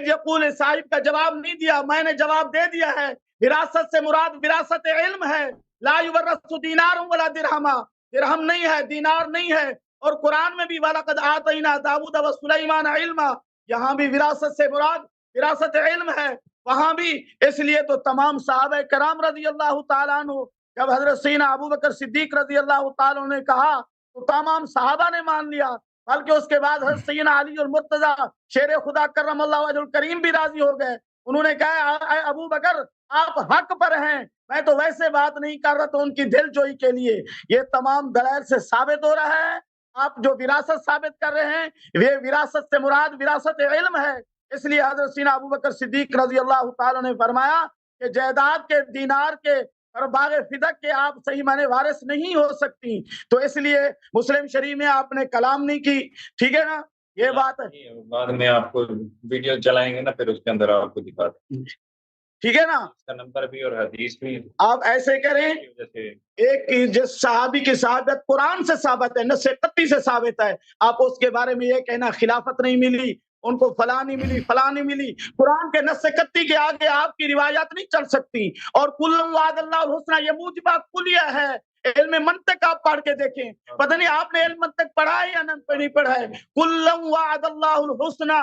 Speaker 1: یقول صاحب کا جواب نہیں دیا. میں نے جواب دے دیا ہے. وراثت سے مراد وراثت علم ہے. لا یورث دینار ولا درہم، درہم نہیں ہے، دینار نہیں ہے. اور قرآن میں بھی وَلَقَدْ آتَيْنَا دَاوُودَ وَسُلَيْمَانَ عِلْمًا، یہاں بھی وراثت سے مراد وراثت علم ہے. وہاں بھی اس لیے تو تمام صحابہ کرام رضی اللہ تعالیٰ عنہ، جب حضرت سیدنا ابو بکر صدیق رضی اللہ تعالیٰ عنہ نے کہا تو تمام صحابہ نے مان لیا. بلکہ اس کے بعد حضرت سیدنا علی المرتضیٰ شیر خدا کرم اللہ وجہ الکریم بھی راضی ہو گئے. انہوں نے کہا اے ابو بکر آپ حق پر ہیں، میں تو ویسے بات نہیں کر رہا. تو ان کی دل جوئی کے لیے یہ تمام دلائل سے ثابت ہو رہا ہے. آپ جو وراثت ثابت کر رہے ہیں یہ وراثت سے مراد وراثت علم ہے. اس لیے حضرت سیدنا ابو بکر صدیق رضی اللہ تعالیٰ نے فرمایا کہ جائیداد کے، دینار کے اور باغ فدق کے آپ صحیح معنی وارث نہیں ہو سکتی. تو اس لیے مسلم شریف میں آپ نے کلام نہیں کی. ٹھیک ہے نا. یہ بات ہے،
Speaker 3: بعد میں آپ کو ویڈیو چلائیں گے نا، پھر اس کے اندر آپ کو دکھا دیں.
Speaker 1: ٹھیک ہے نا.
Speaker 3: اس کا نمبر بھی اور حدیث بھی
Speaker 1: آپ ایسے کریں. ایک جس صحابی کی صحابت قرآن سے ثابت ہے، نص قطعی سے ثابت ہے، آپ اس کے بارے میں یہ کہنا خلافت نہیں ملی، ان کو فلاں نہیں ملی، فلاں نہیں ملی. قرآن کے نص قطعی کے آگے آپ کی روایات نہیں چل سکتی. اور کل وعد اللہ الحسنی یہ موجبات کلیہ ہے. علم منطق آپ پڑھ کے دیکھیں، پتہ نہیں آپ نے علم منطق پڑھا ہے یا نہیں پڑھا ہے. کل وعد اللہ الحسنی،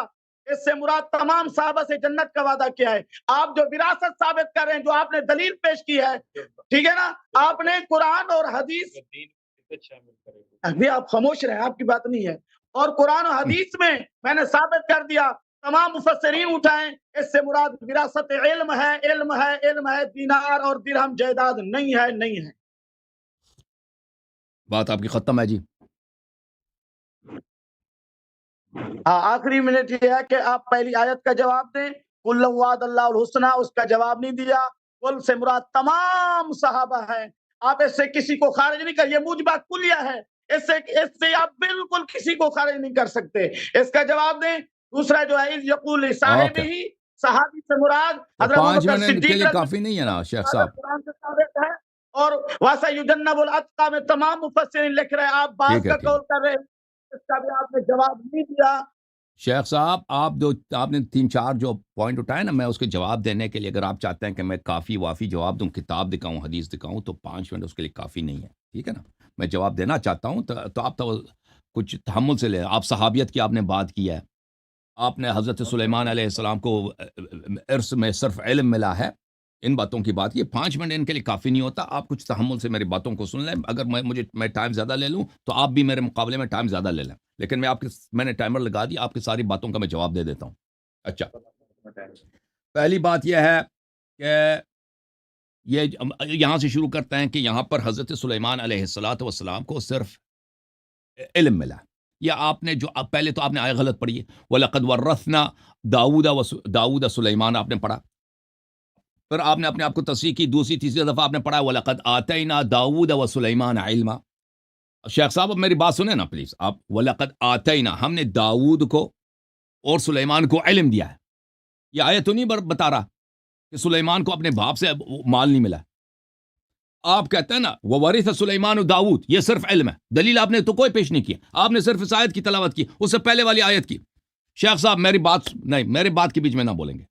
Speaker 1: اس سے مراد تمام صحابہ سے جنت کا وعدہ کیا ہے. آپ جو وراثت ثابت کر رہے ہیں، جو آپ نے دلیل پیش کی ہے، ٹھیک ہے نا، آپ نے قرآن اور حدیث، ابھی آپ خاموش رہیں، آپ کی بات نہیں ہے. اور قرآن و حدیث میں نے ثابت کر دیا، تمام مفسرین اٹھائیں، اس سے مراد وراثت علم ہے، علم ہے، علم ہے. دینار اور درہم جائیداد نہیں ہے، نہیں ہے.
Speaker 2: بات آپ کی ختم ہے جی.
Speaker 1: ہاں، آخری منٹ یہ ہے کہ آپ پہلی آیت کا جواب دیں. کل وعد اللہ الحسنی، اس کا جواب نہیں دیا. کل سے مراد تمام صحابہ ہیں. آپ اس سے کسی کو خارج نہیں کر، یہ موجبات کلیہ ہے، اس سے آپ بالکل کسی کو خارج نہیں کر سکتے. اس کا جواب دیں. دوسرا جو ہے یقول صاحب ہی، صحابی سے مراد حضرت ابوبکر صدیق
Speaker 2: کافی نہیں ہے نا شیخ صاحب.
Speaker 1: قرآن سے ثابت ہے. اور وَسَيُجَنَّبُ الْأَتْقَى میں تمام مفسرین لکھ رہے ہیں، آپ بعض کا قول کر رہے ہیں. اس کا بھی آپ نے جواب نہیں دیا.
Speaker 2: شیخ صاحب آپ نے 3-4 جو پوائنٹ اٹھائے نا، میں اس کے جواب دینے کے لیے، اگر آپ چاہتے ہیں کہ میں کافی وافی جواب دوں، کتاب دکھاؤں، حدیث دکھاؤں، تو 5 منٹ اس کے لیے کافی نہیں ہے. ٹھیک ہے نا. میں جواب دینا چاہتا ہوں تو آپ تو کچھ تحمل سے لیں. آپ صحابیت کی آپ نے بات کی ہے، آپ نے حضرت سلیمان علیہ السلام کو ارث میں صرف علم ملا ہے، ان باتوں کی بات، یہ 5 منٹ ان کے لیے کافی نہیں ہوتا. آپ کچھ تحمل سے میری باتوں کو سن لیں. اگر میں ٹائم زیادہ لے لوں تو آپ بھی میرے مقابلے میں ٹائم زیادہ لے لیں، لیکن میں نے ٹائمر لگا دی، آپ کی ساری باتوں کا میں جواب دے دیتا ہوں. اچھا، پہلی بات یہ ہے کہ یہ یہاں سے شروع کرتے ہیں کہ یہاں پر حضرت سلیمان علیہ السلام کو صرف علم ملا. یا آپ نے جو پہلے تو آپ نے آیت غلط پڑھی ہے، وَلَقَدْ وَرَّثْنَا داؤد سلیمان آپ نے پڑھا، پھر آپ نے اپنے آپ کو تصحیح کی، دوسری تیسری دفعہ آپ نے پڑھا وَلَقَدْ آتَيْنَا داؤد وَسُلَيْمَانَ عِلْمًا. شیخ صاحب اب میری بات سنیں نا پلیز. آپ وَلَقَدْ آتَيْنَا، ہم نے داؤد کو اور سلیمان کو علم دیا ہے. یہ آیت تو نہیں بتا رہا کہ سلیمان کو اپنے باپ سے مال نہیں ملا. آپ کہتے ہیں نا وَوَرِثَ سُلَيْمَانُ داؤد، یہ صرف علم ہے. دلیل آپ نے تو کوئی پیش نہیں کی، آپ نے صرف اس آیت کی تلاوت کی، اس سے پہلے والی آیت کی. شیخ صاحب میری بات کے بیچ میں نہ بولیں گے،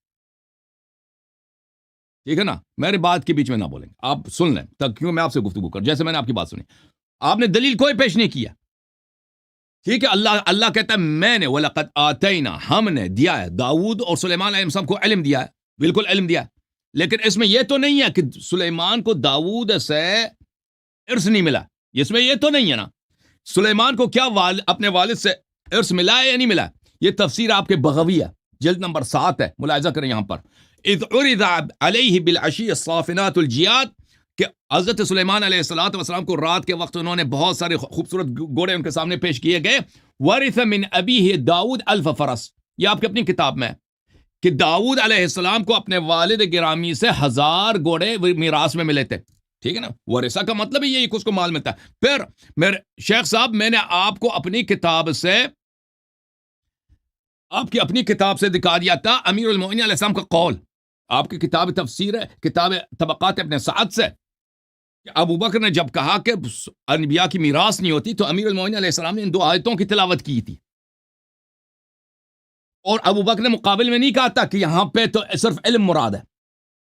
Speaker 2: ٹھیک ہے نا؟ میری بات کے بیچ میں نہ بولیں گے، آپ سن لیں تک، کیوں میں آپ سے گفتگو کر، جیسے میں نے آپ کی بات سنی. آپ نے دلیل کوئی پیش نہیں کیا، ٹھیک ہے؟ اللہ کہتا ہے میں نے وَلَقَدْ آتَيْنَا، ہم نے دیا ہے داؤد اور سلیمان علیہ السلام کو علم دیا ہے، بالکل علم دیا ہے. لیکن اس میں یہ تو نہیں ہے کہ سلیمان کو داؤد سے ارث نہیں ملا، اس میں یہ تو نہیں ہے نا. سلیمان کو کیا اپنے والد سے ارث ملا ہے یا نہیں ملا؟ یہ تفسیر آپ کے بغوی ہے، جلد نمبر 7 ہے، ملاحظہ کریں یہاں پر. اذ عرض علیہ بالعشی الصافنات الجیاد، کہ حضرت سلیمان علیہ السلام کو رات کے وقت انہوں نے بہت سارے خوبصورت گھوڑے ان کے سامنے پیش کیے گئے. ورث من ابیہ داؤد الف فرس، یہ آپ کی اپنی کتاب میں ہے کہ داؤد علیہ السلام کو اپنے والد گرامی سے 1000 گھوڑے میراث میں ملے تھے، ٹھیک ہے نا؟ ورثہ کا مطلب ہی یہی کہ اس کو مال ملتا ہے. پھر میرے شیخ صاحب میں نے آپ کو اپنی کتاب سے دکھا دیا تھا امیر المؤمنین علیہ السلام کا قول. آپ کی کتاب تفسیر ہے، کتاب طبقات ابن سعد سے، کہ ابو بکر نے جب کہا کہ انبیاء کی میراث نہیں ہوتی تو امیر المؤمنین علیہ السلام نے ان 2 آیتوں کی تلاوت کی تھی. اور ابو بکر نے مقابل میں نہیں کہا تھا کہ یہاں پہ تو صرف علم مراد ہے،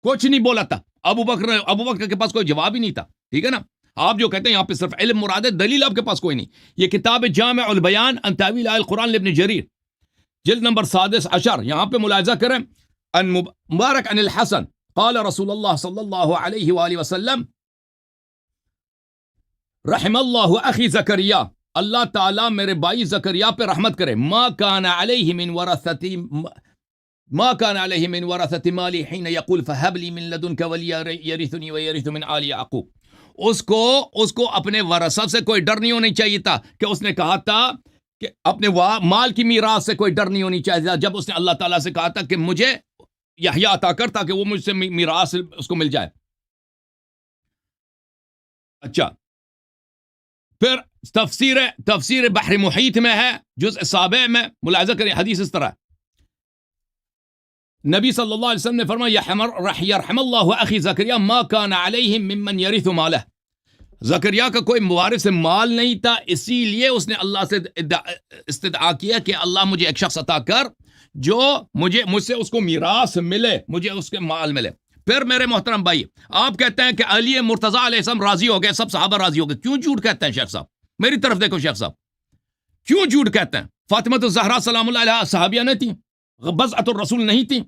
Speaker 2: کچھ نہیں بولا تھا. ابو بکر کے پاس کوئی جواب ہی نہیں تھا، ٹھیک ہے نا؟ آپ جو کہتے ہیں یہاں پہ صرف علم مراد ہے، دلیل آپ کے پاس کوئی نہیں. یہ کتاب جامع البیان عن تاویل آیات القرآن لابن جریر، جلد نمبر 16، یہاں پہ ملاحظہ کریں. ان مبارک عن الحسن قال رسول اللہ صلی اللہ علیہ وآلہ وسلم رحم اللہ اخی زکریا، اللہ تعالیٰ میرے بھائی زکریا پہ رحمت کرے. ما کان علیہ من ورثۃ مالی حین یقول فہب لی من لدنک ولیا یرثنی ویرث من آل یعقوب. اس کو اپنے ورثہ سے کوئی ڈر نہیں ہونی چاہیے تھا کہ اس نے کہا تھا کہ اپنے مال کی میراث سے کوئی ڈر نہیں ہونی چاہیے تھا جب اس نے اللہ تعالیٰ سے کہا تھا کہ مجھے یحییٰ عطا کر تاکہ وہ مجھ سے میراث اس کو مل جائے. اچھا، پھر تفسیر بحر محیط میں ہے، جزء 7 میں ملاحظہ کریں، حدیث اس طرح نبی صلی اللہ علیہ وسلم نے فرمایا یرحم اللہ اخی زکریا ما کان علیہ ممن یرث مالہ. زکریا کا کوئی وارث مال نہیں تھا، اسی لیے اس نے اللہ سے استدعا کیا کہ اللہ مجھے ایک شخص عطا کر جو مجھ سے اس کو میراث ملے، مجھے اس کے مال ملے. پھر میرے محترم بھائی، آپ کہتے ہیں کہ علی مرتضیٰ علیہ السلام راضی ہو گئے، سب صحابہ راضی ہو گئے. کیوں جھوٹ کہتے ہیں شیخ صاحب؟ میری طرف دیکھو شیخ صاحب، کیوں جھوٹ کہتے ہیں؟ فاطمہ الزہرا سلام اللہ علیہا صحابیہ نہیں تھیں، بضعۃ الرسول نہیں تھیں،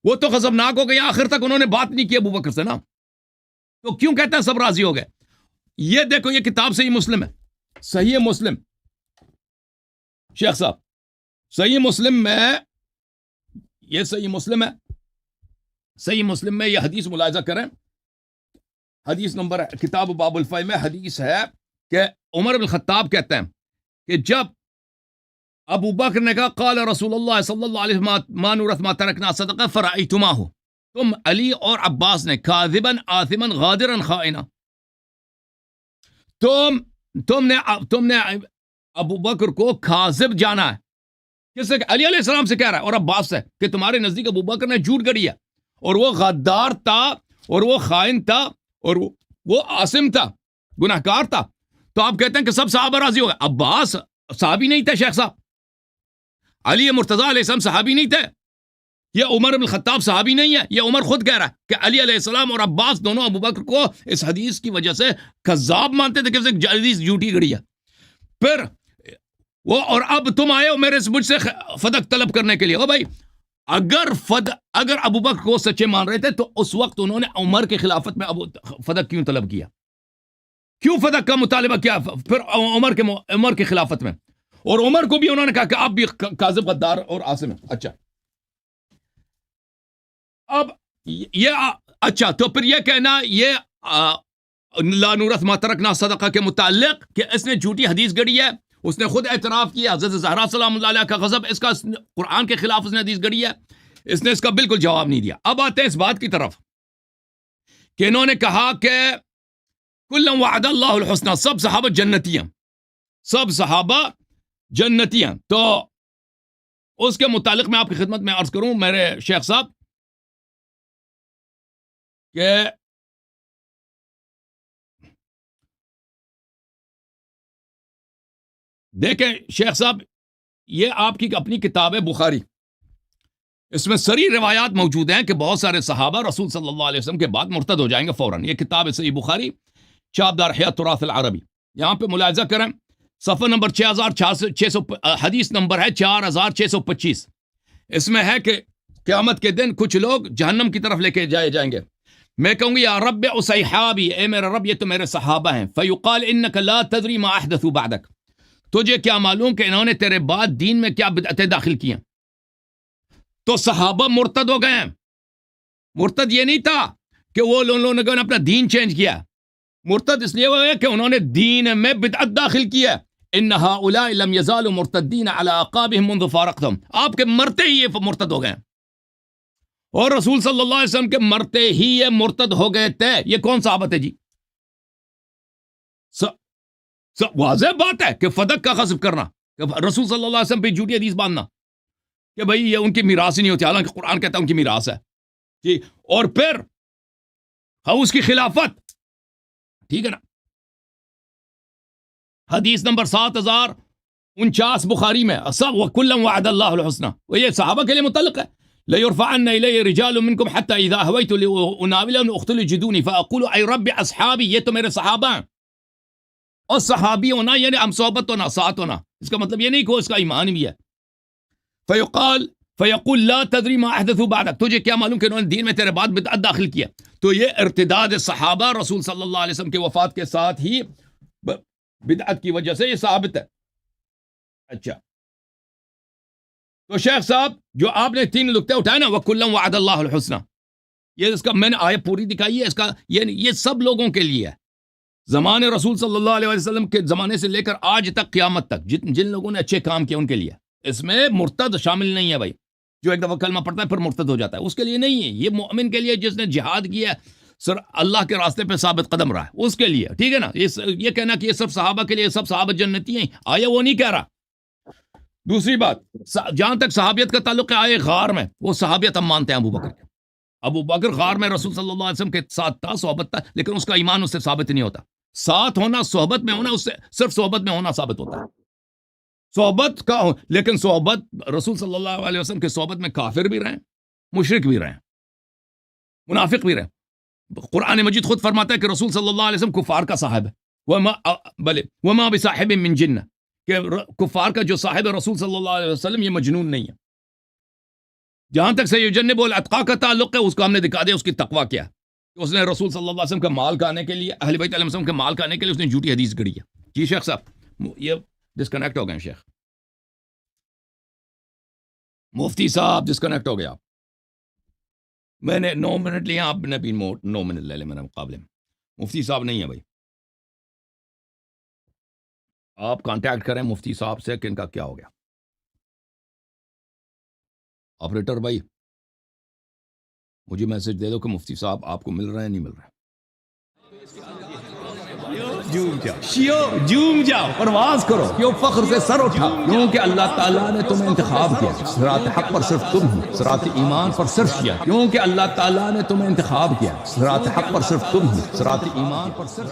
Speaker 2: وہ تو غضبناک ہو گئی، آخر تک انہوں نے بات نہیں کی ابو بکر سے نا. تو کیوں کہتے ہیں سب راضی ہو گئے؟ یہ دیکھو، یہ کتاب صحیح مسلم ہے، صحیح مسلم شیخ صاحب، صحیح مسلم میں، یہ صحیح مسلم ہے، صحیح مسلم میں یہ حدیث ملاحظہ کریں. حدیث نمبر کتاب باب الفی میں حدیث ہے کہ عمر بن الخطاب کہتے ہیں کہ جب ابو بکر نے کہا قال رسول اللہ صلی اللہ علیہ وسلم ما نورث ما ترکنا صدقہ فرأیتماہ، تم علی اور عباس نے کاذبا آثما غادرا خائنا، تم نے ابو بکر کو کاذب جانا ہے. کس سے؟ علی علیہ السلام سے کہہ رہا ہے اور عباس سے کہ تمہارے نزدیک ابو بکر نے جھوٹ گڑی ہے اور وہ غدار تھا اور وہ خائن تھا اور وہ عاصم تھا، گناہ کار تھا. تو آپ کہتے ہیں کہ سب صحابہ راضی ہو گئے. عباس صحابی نہیں تھے شیخ صاحب، علی مرتضیٰ علیہ السلام صحابی نہیں تھے، یہ عمر بن الخطاب صحابی نہیں ہے. یہ عمر خود کہہ رہا ہے کہ علی علیہ السلام اور عباس دونوں ابو بکر کو اس حدیث کی وجہ سے کذاب مانتے تھے کہ حدیث جھوٹی گڑی ہے. پھر وہ اور اب تم آئے ہو مجھ سے فدق طلب کرنے کے لیے. او بھائی، اگر ابو بکر کو سچے مان رہے تھے تو اس وقت انہوں نے عمر کے خلافت میں فدق کیوں طلب کیا؟ کیوں فدق کا مطالبہ کیا پھر عمر کے خلافت میں؟ اور عمر کو بھی انہوں نے کہا کہ آپ بھی کاذب، غدار اور عاصم ہیں. اچھا اب یہ اچھا تو پھر یہ کہنا یہ لا نورث ما ترکنا صدقہ کے متعلق کہ اس نے جھوٹی حدیث گڑی ہے، اس نے خود اعتراف کیا حضرت زہرا سلام اللہ علیہ کا غضب اس کا قرآن کے خلاف اس نے حدیث گڑی ہے، اس نے اس کا بالکل جواب نہیں دیا. اب آتے ہیں اس بات کی طرف کہ انہوں نے کہا کہ کلًا وعد اللہ الحسنى، سب صحابہ جنتی ہیں، سب صحابہ جنتی ہیں. تو اس کے متعلق میں آپ کی خدمت میں عرض کروں میرے شیخ صاحب کہ دیکھیں شیخ صاحب، یہ آپ کی اپنی کتاب ہے بخاری، اس میں سری روایات موجود ہیں کہ بہت سارے صحابہ رسول صلی اللہ علیہ وسلم کے بعد مرتد ہو جائیں گے فوراً. یہ کتاب ہے صحیح بخاری، چاپ دار حیات تراث العربی. یہاں پہ ملاحظہ کریں صفحہ نمبر 6600 حدیث نمبر ہے 4625. اس میں ہے کہ قیامت کے دن کچھ لوگ جہنم کی طرف لے کے جائے جائیں گے. میں کہوں گی یا رب اصحابی، اے میرا رب یہ تو میرے صحابہ ہیں. فیقال انک لا تدری ما احدثوا بعدک، تجھے کیا معلوم کہ انہوں نے تیرے بعد دین میں کیا بدعتیں داخل کی ہیں. تو صحابہ مرتد ہو گئے ہیں. مرتد یہ نہیں تھا کہ وہ لوگوں نے اپنا دین چینج کیا، مرتد اس لیے ہوئے کہ انہوں نے دین میں بدعت داخل کی ہے. ان هؤلاء لم يزالوا مرتدین على اعقابهم منذ فارقتهم، آپ کے مرتے ہی یہ مرتد ہو گئے ہیں، اور رسول صلی اللہ علیہ وسلم کے مرتے ہی یہ مرتد ہو گئے تھے. یہ کون صحابت ہے جی؟ واضح بات ہے کہ فدق کا غصب کرنا، کہ رسول صلی اللہ علیہ وسلم پہ جھوٹی حدیث باندھنا کہ بھئی یہ ان کی میراث ہی نہیں ہوتی، حالانکہ قرآن کہتا ہے ان کی میراث ہے جی. اور پھر اس کی خلافت، ٹھیک ہے نا. حدیث نمبر 7049 بخاری میں سب وَكُلًّا وَعَدَ اللَّهُ الْحُسْنَى، وہ یہ صحابہ کے لیے متعلق ہے. لَيُرْفَعَنَّ إِلَيَّ رِجَالٌ مِّنكُمْ حَتَّى إِذَا هَوَيْتُ لِأُنَاوِلَهُمْ أُخْتُلُوا يَجِدُونِي فَأَقُولُ أَيْ رَبِّ أَصْحَابِي، یہ تو میرے صحابہ ہیں. اور صحابی ہونا یعنی ہم صحبت ہونا، ساتھ ہونا، اس کا مطلب یہ نہیں کہ اس کا ایمان بھی ہے. فیقول لا تدری ما احدثوا بعدک، تجھے کیا معلوم کہ انہوں نے دین میں تیرے بعد بدعت داخل کیا. تو یہ ارتداد صحابہ رسول صلی اللہ علیہ وسلم کے وفات کے ساتھ ہی بدعت کی وجہ سے یہ ثابت ہے. اچھا تو شیخ صاحب جو آپ نے 3 نقطے اٹھائے نا، وَكُلًّا وَعَدَ اللَّهُ الْحُسْنَى، یہ اس کا میں نے آیت پوری دکھائی ہے. اس کا یہ سب لوگوں کے لیے ہے، زمانے رسول صلی اللہ علیہ وسلم کے زمانے سے لے کر آج تک قیامت تک جن لوگوں نے اچھے کام کیے ان کے لیے. اس میں مرتد شامل نہیں ہے بھائی، جو ایک دفعہ کلمہ پڑھتا ہے پھر مرتد ہو جاتا ہے، اس کے لیے نہیں ہے. یہ مومن کے لیے جس نے جہاد کیا ہے، سر اللہ کے راستے پہ ثابت قدم رہا ہے، اس کے لیے، ٹھیک ہے نا. یہ کہنا کہ یہ سب صحابہ کے لیے، سب صحابہ جنتی ہیں، آیا وہ نہیں کہہ رہا. دوسری بات، جہاں تک صحابیت کا تعلق ہے، آئے غار میں، وہ صحابیت ہم مانتے ہیں ابو بکر کے. ابو بکر غار میں رسول صلی اللہ علیہ وسلم کے ساتھ تھا، صحبت تھا، لیکن اس کا ایمان اس سے ثابت نہیں ہوتا. ساتھ ہونا، صحبت میں ہونا، اس سے صرف صحبت میں ہونا ثابت ہوتا ہے. صحبت کا لیکن صحبت رسول صلی اللہ علیہ وسلم کے صحبت میں کافر بھی رہے، مشرک بھی رہے، منافق بھی رہے. قرآن مجید خود فرماتا ہے کہ رسول صلی اللہ علیہ وسلم کفار کا صاحب ہے. وما بصاحب من جن، کہ کفار کا جو صاحب ہے رسول صلی اللہ علیہ وسلم یہ مجنون نہیں ہے. جہاں تک سیجنب الاتقاء کا تعلق ہے، اس کو ہم نے دکھا دیا اس کی تقوی کیا ہے. اس نے رسول صلی اللہ علیہ وسلم کا مال کھانے کے لیے، اہل بیت علیہ السلام کے مال کھانے کے لیے اس نے جھوٹی حدیث گڑی ہے. جی شیخ صاحب یہ ڈسکنیکٹ ہو گئے. شیخ مفتی صاحب ڈسکنیکٹ ہو گیا. میں نے 9 منٹ لیا، آپ نے بھی 9 منٹ لے لے میرے مقابلے میں. مفتی صاحب نہیں ہے بھائی، آپ کانٹیکٹ کریں مفتی صاحب سے کہ ان کا کیا ہو گیا. آپریٹر بھائی مجھے میسج دے دو کہ مفتی صاحب آپ کو مل رہے ہیں نہیں مل رہے. جوم جاؤ پرواز کرو، کیوں فخر سے سر اٹھا، کیونکہ اللہ تعالیٰ نے تمہیں انتخاب کیا. صراط حق پر صرف تم ہو، صراط ایمان پر صرف کیا، کیونکہ اللہ تعالیٰ نے تمہیں انتخاب کیا. صراط حق پر صرف تم ہو، صراط ایمان پر صرف